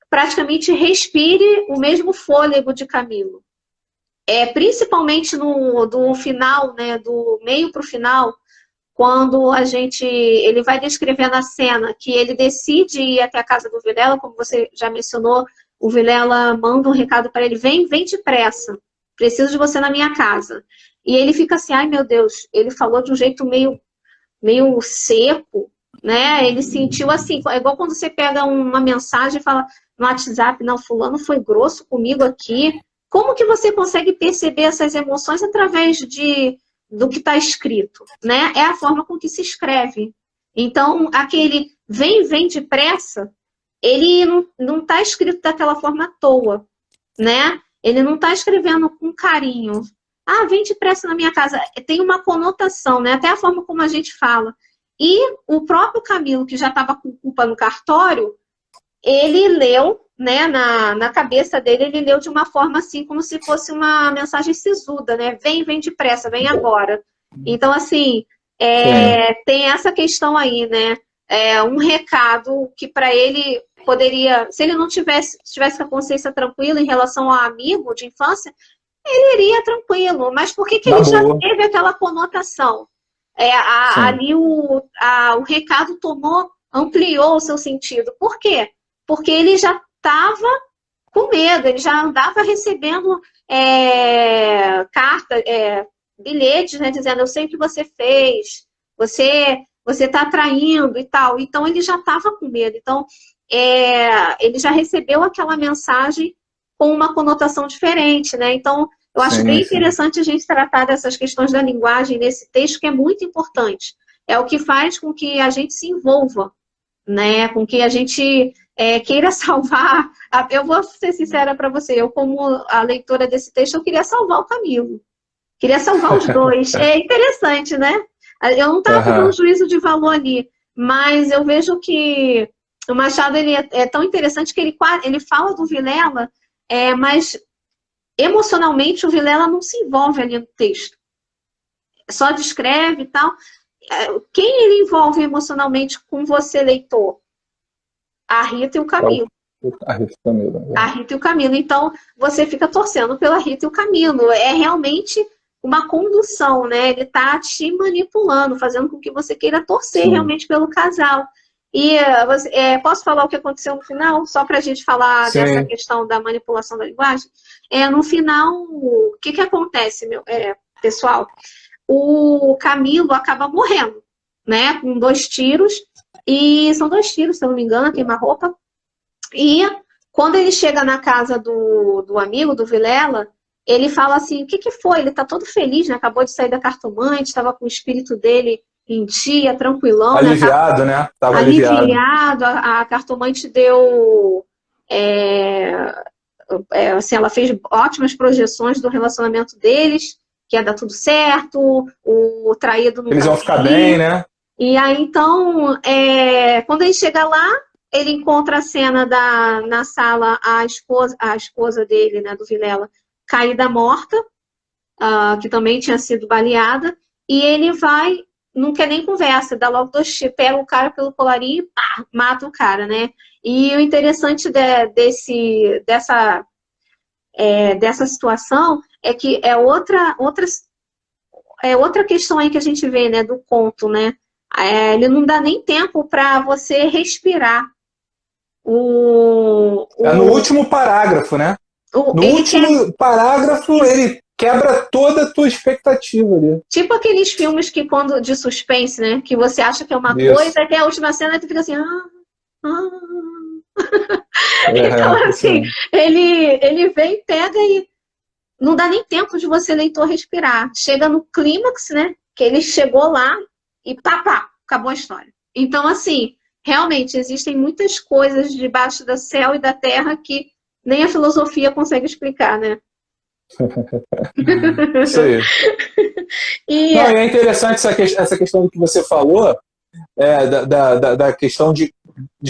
praticamente respire o mesmo fôlego de Camilo. Principalmente do final, né, do meio para o final, quando ele vai descrevendo a cena que ele decide ir até a casa do Vilela, como você já mencionou, o Vilela manda um recado para ele, vem depressa, preciso de você na minha casa. E ele fica assim, ai meu Deus, ele falou de um jeito meio seco, né? Ele sentiu assim, é igual quando você pega uma mensagem e fala no WhatsApp, não, fulano foi grosso comigo aqui. Como que você consegue perceber essas emoções através do que está escrito, né? É a forma com que se escreve. Então, aquele vem depressa, ele não está escrito daquela forma à toa, né? Ele não está escrevendo com carinho. Ah, vem depressa na minha casa. Tem uma conotação, né? Até a forma como a gente fala. E o próprio Camilo, que já estava com culpa no cartório, ele leu, né, na cabeça dele, ele leu de uma forma assim, como se fosse uma mensagem sisuda, né? Vem depressa, vem agora. Então, assim, tem essa questão aí, né? Um recado que para ele poderia, se ele não tivesse com a consciência tranquila em relação ao amigo de infância, ele iria tranquilo. Mas por que ele já teve aquela conotação? Ali o recado ampliou o seu sentido. Por quê? Porque ele já estava com medo, ele já andava recebendo bilhetes, né, dizendo, eu sei o que você fez, você está traindo e tal. Então, ele já estava com medo. Então, ele já recebeu aquela mensagem com uma conotação diferente, né? Então, eu acho bem interessante a gente tratar dessas questões da linguagem nesse texto, que é muito importante. É o que faz com que a gente se envolva, né? Com que a gente queira salvar. Eu vou ser sincera para você, eu como a leitora desse texto, eu queria salvar o Camilo. Queria salvar os dois. É interessante, né? Eu não estava fazendo juízo de valor ali, mas eu vejo que o Machado ele é tão interessante que ele fala do Vilela, mas emocionalmente o Vilela não se envolve ali no texto. Só descreve e tal. Quem ele envolve emocionalmente com você, leitor? A Rita e o Camilo. A Rita e o Camilo. Então, você fica torcendo pela Rita e o Camilo. É realmente uma condução, né? Ele está te manipulando, fazendo com que você queira torcer realmente pelo casal. E posso falar o que aconteceu no final? Só para a gente falar dessa questão da manipulação da linguagem? No final, o que acontece, pessoal? O Camilo acaba morrendo, né? Com 2 tiros. E são 2 tiros, se eu não me engano, queima-roupa. E quando ele chega na casa do amigo, do Vilela, ele fala assim, o que foi? Ele tá todo feliz, né? Acabou de sair da cartomante, estava com o espírito dele em dia, tranquilão. Aliviado, né? Tava aliviado. A cartomante deu... assim, ela fez ótimas projeções do relacionamento deles, que ia dar tudo certo, o traído não eles vão ficar bem, né? E aí, então, quando ele chega lá, ele encontra a cena na sala, a esposa dele, né, do Vilela, caída morta, que também tinha sido baleada, e ele vai, não quer nem conversa, dá logo 2 tiros, pega o cara pelo colarinho e pá, mata o cara, né? E o interessante dessa situação é que outra questão aí que a gente vê, né, do conto, né? Ele não dá nem tempo para você respirar. No último parágrafo, né? No último parágrafo, ele quebra toda a tua expectativa ali. Tipo aqueles filmes que quando de suspense, né? Que você acha que é uma Isso. coisa, até a última cena tu fica assim, ah. É, Então, assim, sim. ele vem e pega e não dá nem tempo de você, leitor, respirar. Chega no clímax, né? Que ele chegou lá e pá, acabou a história. Então, assim, realmente existem muitas coisas debaixo do céu e da terra que nem a filosofia consegue explicar, né? Isso aí. E Não, e é interessante essa questão do que você falou, da questão de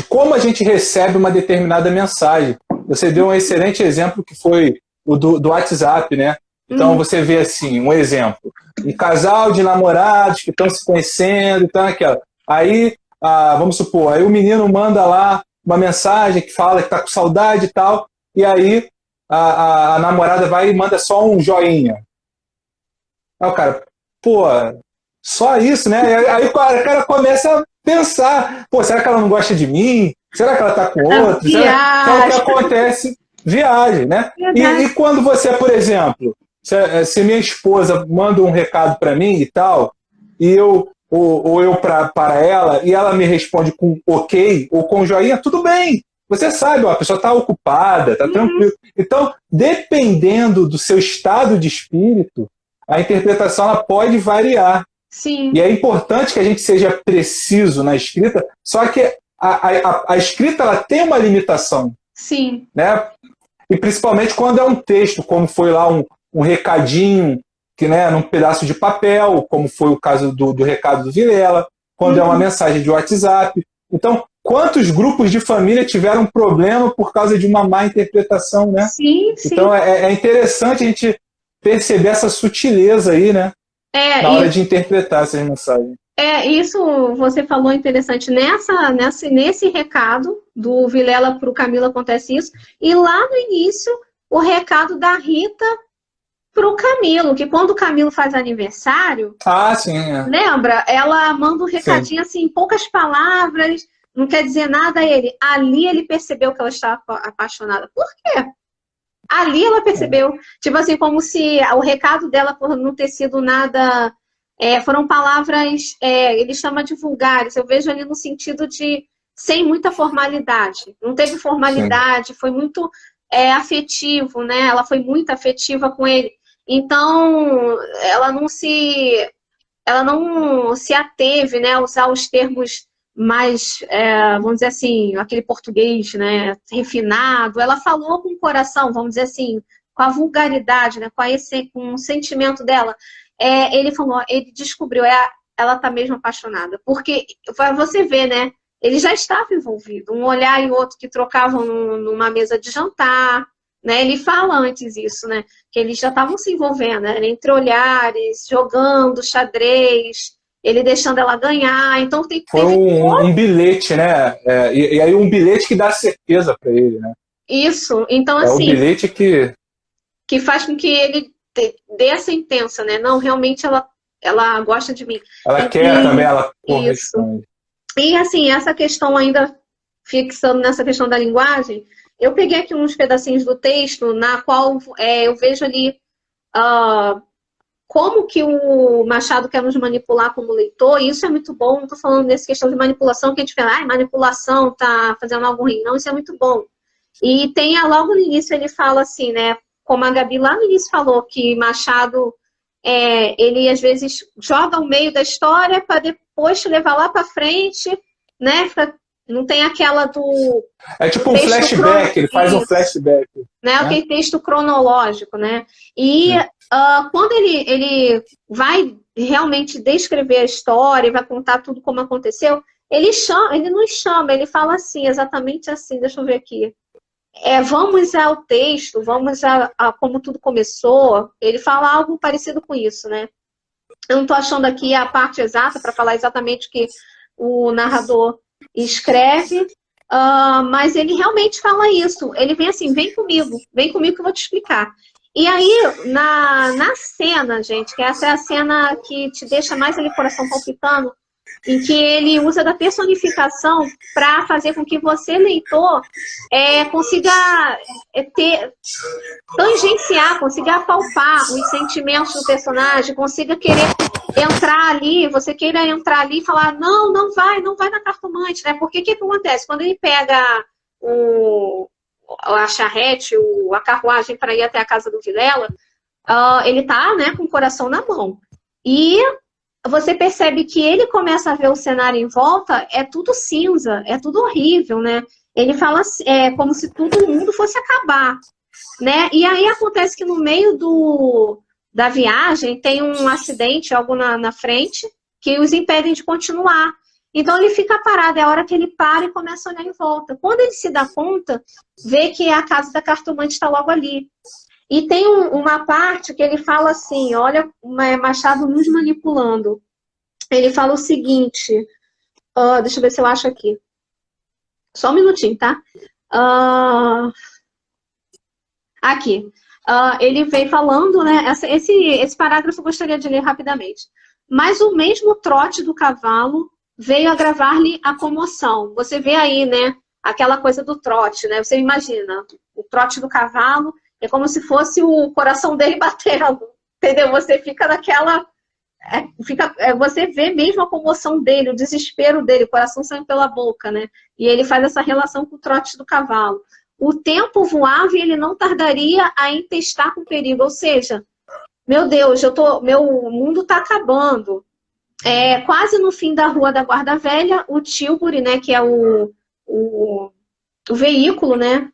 como a gente recebe uma determinada mensagem. Você deu um excelente exemplo que foi o do WhatsApp, né? Então você vê assim, um exemplo, um casal de namorados que estão se conhecendo, então aquela. Aí, vamos supor, aí o menino manda lá uma mensagem que fala que está com saudade e tal, e aí a namorada vai e manda só um joinha. Aí o cara, pô, só isso, né? Aí o cara começa a pensar, pô, será que ela não gosta de mim? Será que ela tá com outro? Será que é o que acontece? Viagem, né? E quando você, por exemplo, se minha esposa manda um recado para mim e tal, e eu para ela, e ela me responde com ok ou com joinha, tudo bem. Você sabe, ó, a pessoa está ocupada, está tranquilo. Então, dependendo do seu estado de espírito, a interpretação ela pode variar. sim. E é importante que a gente seja preciso na escrita, só que a escrita ela tem uma limitação. Sim. Né? E principalmente quando é um texto, como foi lá um recadinho, que, né, num pedaço de papel, como foi o caso do recado do Vilela, quando é uma mensagem de WhatsApp. Então, quantos grupos de família tiveram problema por causa de uma má interpretação, né? Sim. Então é interessante a gente perceber essa sutileza aí, né? Na hora de interpretar essas mensagens. Isso você falou interessante. Nesse recado do Vilela para o Camilo acontece isso. E lá no início, o recado da Rita para o Camilo, que quando o Camilo faz aniversário, sim. Lembra? Ela manda um recadinho assim, em poucas palavras, não quer dizer nada a ele. Ali ele percebeu que ela estava apaixonada. Por quê? Ali ela percebeu. Tipo assim, como se o recado dela, por não ter sido nada... foram palavras, ele chama de vulgares. Eu vejo ali no sentido de sem muita formalidade. Não teve formalidade, foi muito afetivo, né? Ela foi muito afetiva com ele. Então, ela não se ateve, né, a usar os termos mais, vamos dizer assim, aquele português, né, refinado. Ela falou com o coração, vamos dizer assim, com a vulgaridade, né, com o sentimento dela. Ele falou, ele descobriu, ela tá mesmo apaixonada. Porque, você vê, né, ele já estava envolvido. Um olhar e outro que trocavam numa mesa de jantar, né? Ele fala antes isso, né? Que eles já estavam se envolvendo, né? Entre olhares, jogando xadrez, ele deixando ela ganhar. Então foi um bilhete, né? E aí um bilhete que dá certeza para ele, né? Isso. Então, assim... É o bilhete que faz com que ele dê essa intensa, né? Não, realmente ela gosta de mim. Ela quer também, ela corresponde. Isso. E, assim, essa questão ainda, fixando nessa questão da linguagem, eu peguei aqui uns pedacinhos do texto na qual eu vejo ali como que o Machado quer nos manipular como leitor, e isso é muito bom. Não estou falando dessa questão de manipulação, que a gente fala, manipulação, tá fazendo algo ruim. Não, isso é muito bom. E tem logo no início ele fala assim, né? Como a Gabi lá no início falou, que Machado, ele às vezes joga o meio da história para depois te levar lá para frente, né? Não tem aquela do... É tipo um flashback, ele faz um flashback. Né? Aquele texto cronológico, né? E quando ele vai realmente descrever a história, vai contar tudo como aconteceu, ele nos chama, ele fala assim, exatamente assim, deixa eu ver aqui. Vamos ao texto, vamos a como tudo começou. Ele fala algo parecido com isso, né? Eu não estou achando aqui a parte exata para falar exatamente o que o narrador escreve, mas ele realmente fala isso. Ele vem assim, vem comigo que eu vou te explicar. E aí, na cena, gente, que essa é a cena que te deixa mais ali o coração palpitando, em que ele usa da personificação para fazer com que você, leitor, consiga tangenciar, consiga apalpar os sentimentos do personagem, consiga querer entrar ali, você queira entrar ali e falar, não, não vai na cartomante, né? Porque o que acontece? Quando ele pega a charrete, a carruagem para ir até a casa do Vilela, ele tá, né, com o coração na mão. E você percebe que ele começa a ver o cenário em volta, é tudo cinza, é tudo horrível, né? Ele fala como se todo mundo fosse acabar, né? E aí acontece que no meio da viagem tem um acidente, algo na frente, que os impedem de continuar. Então ele fica parado, é a hora que ele para e começa a olhar em volta. Quando ele se dá conta, vê que a casa da cartomante está logo ali. E tem uma parte que ele fala assim, olha, Machado nos manipulando. Ele fala o seguinte, deixa eu ver se eu acho aqui. Só um minutinho, tá? Aqui. Ele vem falando, né? Esse parágrafo eu gostaria de ler rapidamente. Mas o mesmo trote do cavalo veio agravar-lhe a comoção. Você vê aí, né? Aquela coisa do trote, né? Você imagina, o trote do cavalo é como se fosse o coração dele batendo, entendeu? Você fica naquela... você vê mesmo a comoção dele, o desespero dele, o coração saindo pela boca, né? E ele faz essa relação com o trote do cavalo. O tempo voava e ele não tardaria a entestar com perigo. Ou seja, meu Deus, meu mundo está acabando. Quase no fim da Rua da Guarda Velha, o Tilbury, né, que é o veículo, né,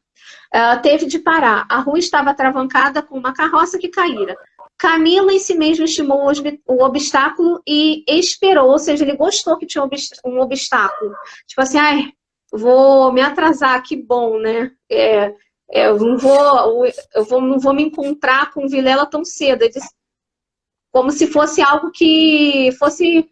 teve de parar. A rua estava atravancada com uma carroça que caíra. Camila em si mesmo estimou o obstáculo e esperou, ou seja, ele gostou que tinha um obstáculo. Tipo assim, vou me atrasar, que bom, né? Eu não vou me encontrar com o Vilela tão cedo. Ele disse, como se fosse algo que fosse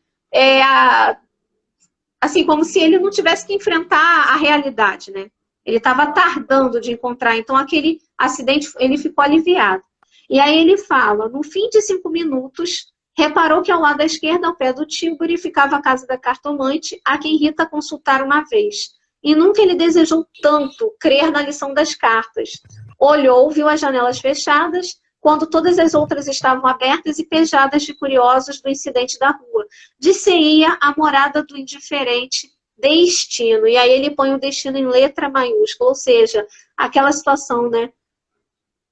assim, como se ele não tivesse que enfrentar a realidade, né? Ele estava tardando de encontrar, então aquele acidente ele ficou aliviado. E aí ele fala, no fim de 5 minutos, reparou que ao lado da esquerda, ao pé do Tilbury, ficava a casa da cartomante, a quem Rita consultara uma vez. E nunca ele desejou tanto crer na lição das cartas. Olhou, viu as janelas fechadas, quando todas as outras estavam abertas e pejadas de curiosos do incidente da rua. Disse-ia a morada do indiferente destino. E aí ele põe o destino em letra maiúscula, ou seja, aquela situação, né?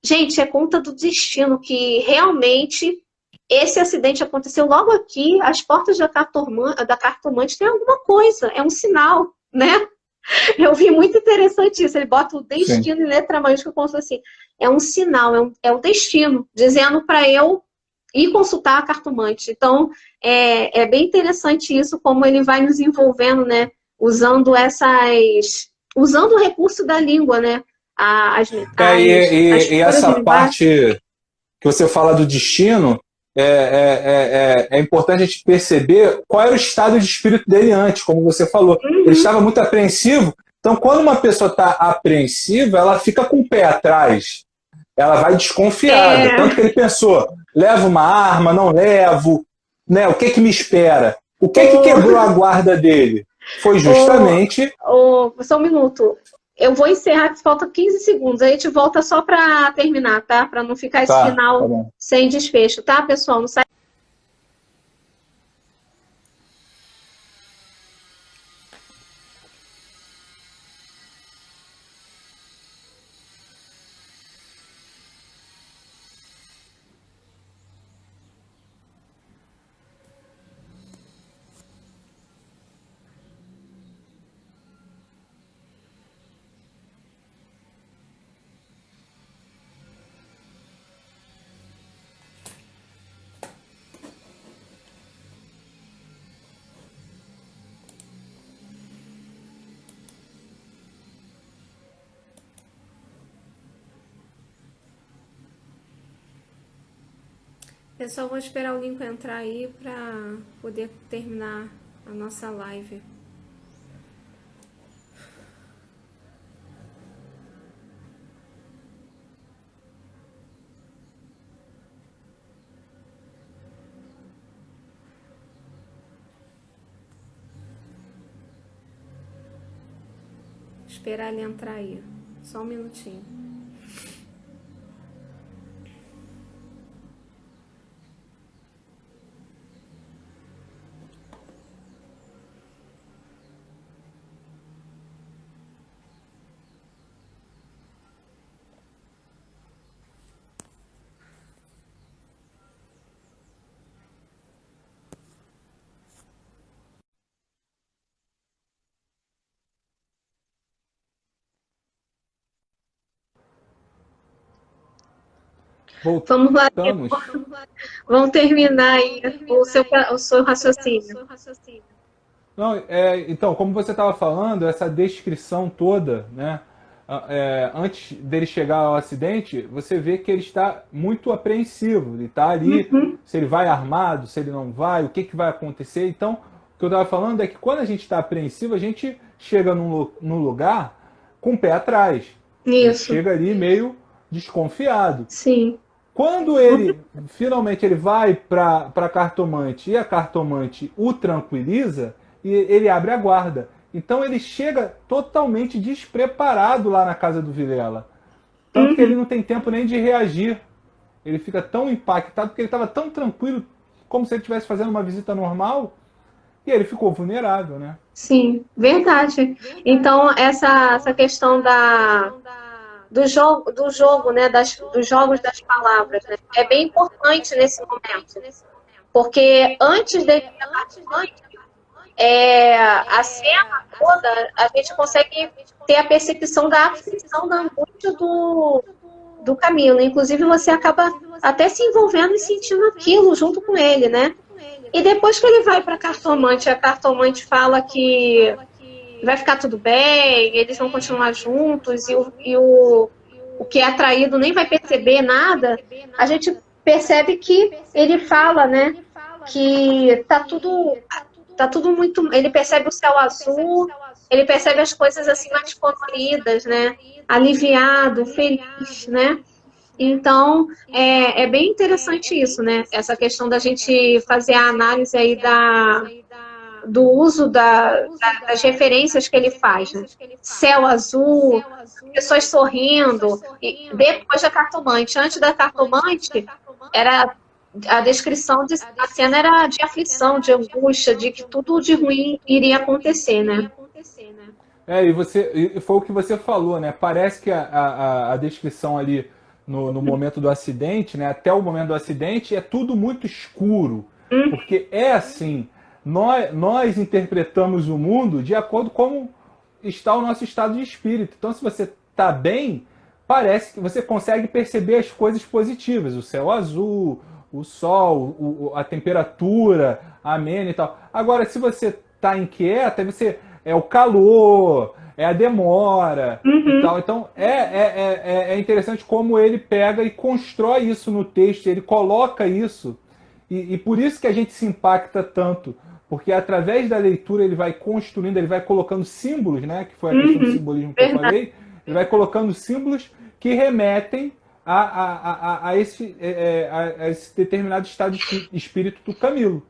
Gente, é conta do destino que realmente esse acidente aconteceu logo aqui, às portas da cartomante tem alguma coisa, é um sinal, né? Eu vi muito interessante isso. Ele bota o destino em letra maiúscula como se fosse assim. É um sinal, é o destino, dizendo para eu ir consultar a cartomante. Então, é bem interessante isso, como ele vai nos envolvendo, né? Usando o recurso da língua, né? As e essa parte que você fala do destino, é importante a gente perceber qual era o estado de espírito dele antes, como você falou. Uhum. Ele estava muito apreensivo. Então, quando uma pessoa está apreensiva, ela fica com o pé atrás. Ela vai desconfiada. Tanto que ele pensou, levo uma arma, não levo, né? O que me espera? O que quebrou a guarda dele? Foi justamente... Só um minuto. Eu vou encerrar, que falta 15 segundos. Aí a gente volta só para terminar, tá? Para não ficar esse final sem desfecho, tá, pessoal? Não sai. Pessoal, vou esperar o Lincoln entrar aí para poder terminar a nossa live. esperar ele entrar aí. Só um minutinho. Vamos lá, Voltamos. vamos terminar aí o seu raciocínio. Não, então, como você estava falando, essa descrição toda, né? Antes dele chegar ao acidente, você vê que ele está muito apreensivo. Ele está ali, se ele vai armado, se ele não vai, o que, que vai acontecer. Então, o que eu estava falando é que quando a gente está apreensivo, a gente chega num lugar com o pé atrás. Isso. Chega ali meio desconfiado. Sim. Quando ele finalmente ele vai para a cartomante e a cartomante o tranquiliza, e ele abre a guarda. Então ele chega totalmente despreparado lá na casa do Vilela. Tanto que ele não tem tempo nem de reagir. Ele fica tão impactado porque ele estava tão tranquilo, como se ele estivesse fazendo uma visita normal, e ele ficou vulnerável, né? Sim, verdade. Então, essa questão do jogo, né, dos jogos das palavras, né, é bem importante nesse momento. Porque antes dele a cena toda, a gente consegue ter a percepção da aflição, da angústia do Camilo. Inclusive, você acaba até se envolvendo e sentindo aquilo junto com ele, né? E depois que ele vai para a cartomante fala que vai ficar tudo bem, eles vão continuar juntos, e o que é atraído nem vai perceber nada, a gente percebe que ele fala, né, que tá tudo muito... Ele percebe o céu azul, ele percebe as coisas assim mais coloridas, né, aliviado, feliz, né. Então, é bem interessante isso, né, essa questão da gente fazer a análise aí do uso das referências que ele faz, né? Céu azul, pessoas sorrindo, e depois da cartomante. Antes da cartomante, a descrição da cena era de aflição, de angústia, de que tudo de ruim iria acontecer, né? E foi o que você falou, né? Parece que a descrição ali no momento do acidente, né? Até o momento do acidente, é tudo muito escuro. Porque é assim, nós interpretamos o mundo de acordo com como está o nosso estado de espírito. Então, se você está bem, parece que você consegue perceber as coisas positivas. O céu azul, o sol, a temperatura amena e tal. Agora, se você está inquieta, é o calor, é a demora e tal. Então, é interessante como ele pega e constrói isso no texto, ele coloca isso. E por isso que a gente se impacta tanto. Porque através da leitura ele vai construindo, ele vai colocando símbolos, né? Que foi a questão do simbolismo que eu falei. Ele vai colocando símbolos que remetem a esse determinado estado de espírito do Camilo.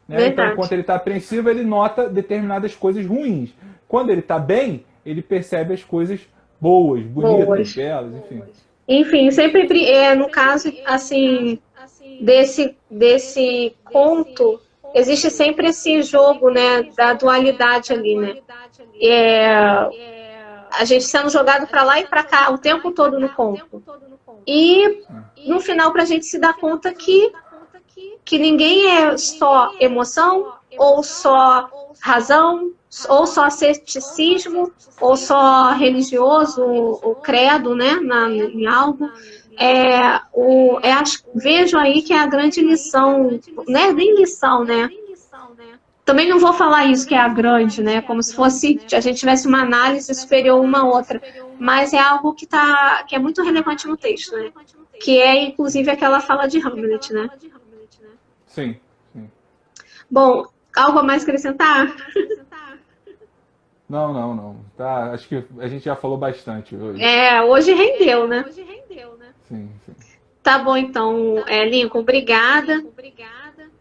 Né? Então, enquanto ele está apreensivo, ele nota determinadas coisas ruins. Quando ele está bem, ele percebe as coisas boas, bonitas, belas, enfim. Enfim, sempre no caso, assim, desse conto, existe sempre esse jogo, né, da dualidade ali, né? A gente sendo jogado para lá e para cá o tempo todo no conto. E no final, para a gente se dar conta que ninguém é só emoção, ou só razão, ou só ceticismo, ou religioso, ou credo, né, em algo. Vejo aí que é a grande lição, né? Nem lição, né? Também não vou falar isso que é a grande, né? Como se fosse a gente tivesse uma análise superior uma a outra, mas é algo que é muito relevante no texto, né? Que é inclusive aquela fala de Hamlet, né? Sim. Bom, algo a mais acrescentar? Não. Tá, acho que a gente já falou bastante hoje. Hoje rendeu, né? Sim. Tá bom, então, Lincoln, obrigada.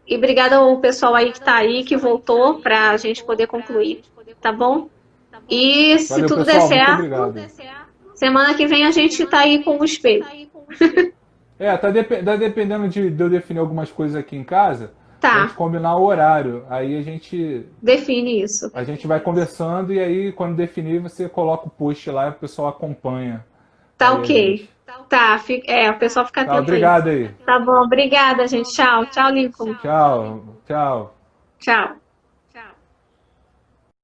E obrigada ao pessoal aí que tá aí, que voltou, pra gente poder concluir. Tá bom? E se Valeu, tudo pessoal. der Muito certo, obrigado. semana que vem a gente tá aí com o espelho. Tá dependendo de eu definir algumas coisas aqui em casa, a gente Tá, combinar o horário. Aí define isso. a gente vai conversando e aí quando definir você coloca o post lá e o pessoal acompanha Tá aí a ok. gente. Tá, o pessoal fica Tá, atento aí. obrigado aí. Tá bom, obrigada, gente. Tchau, tchau, Lincoln. Tchau, tchau. Tchau.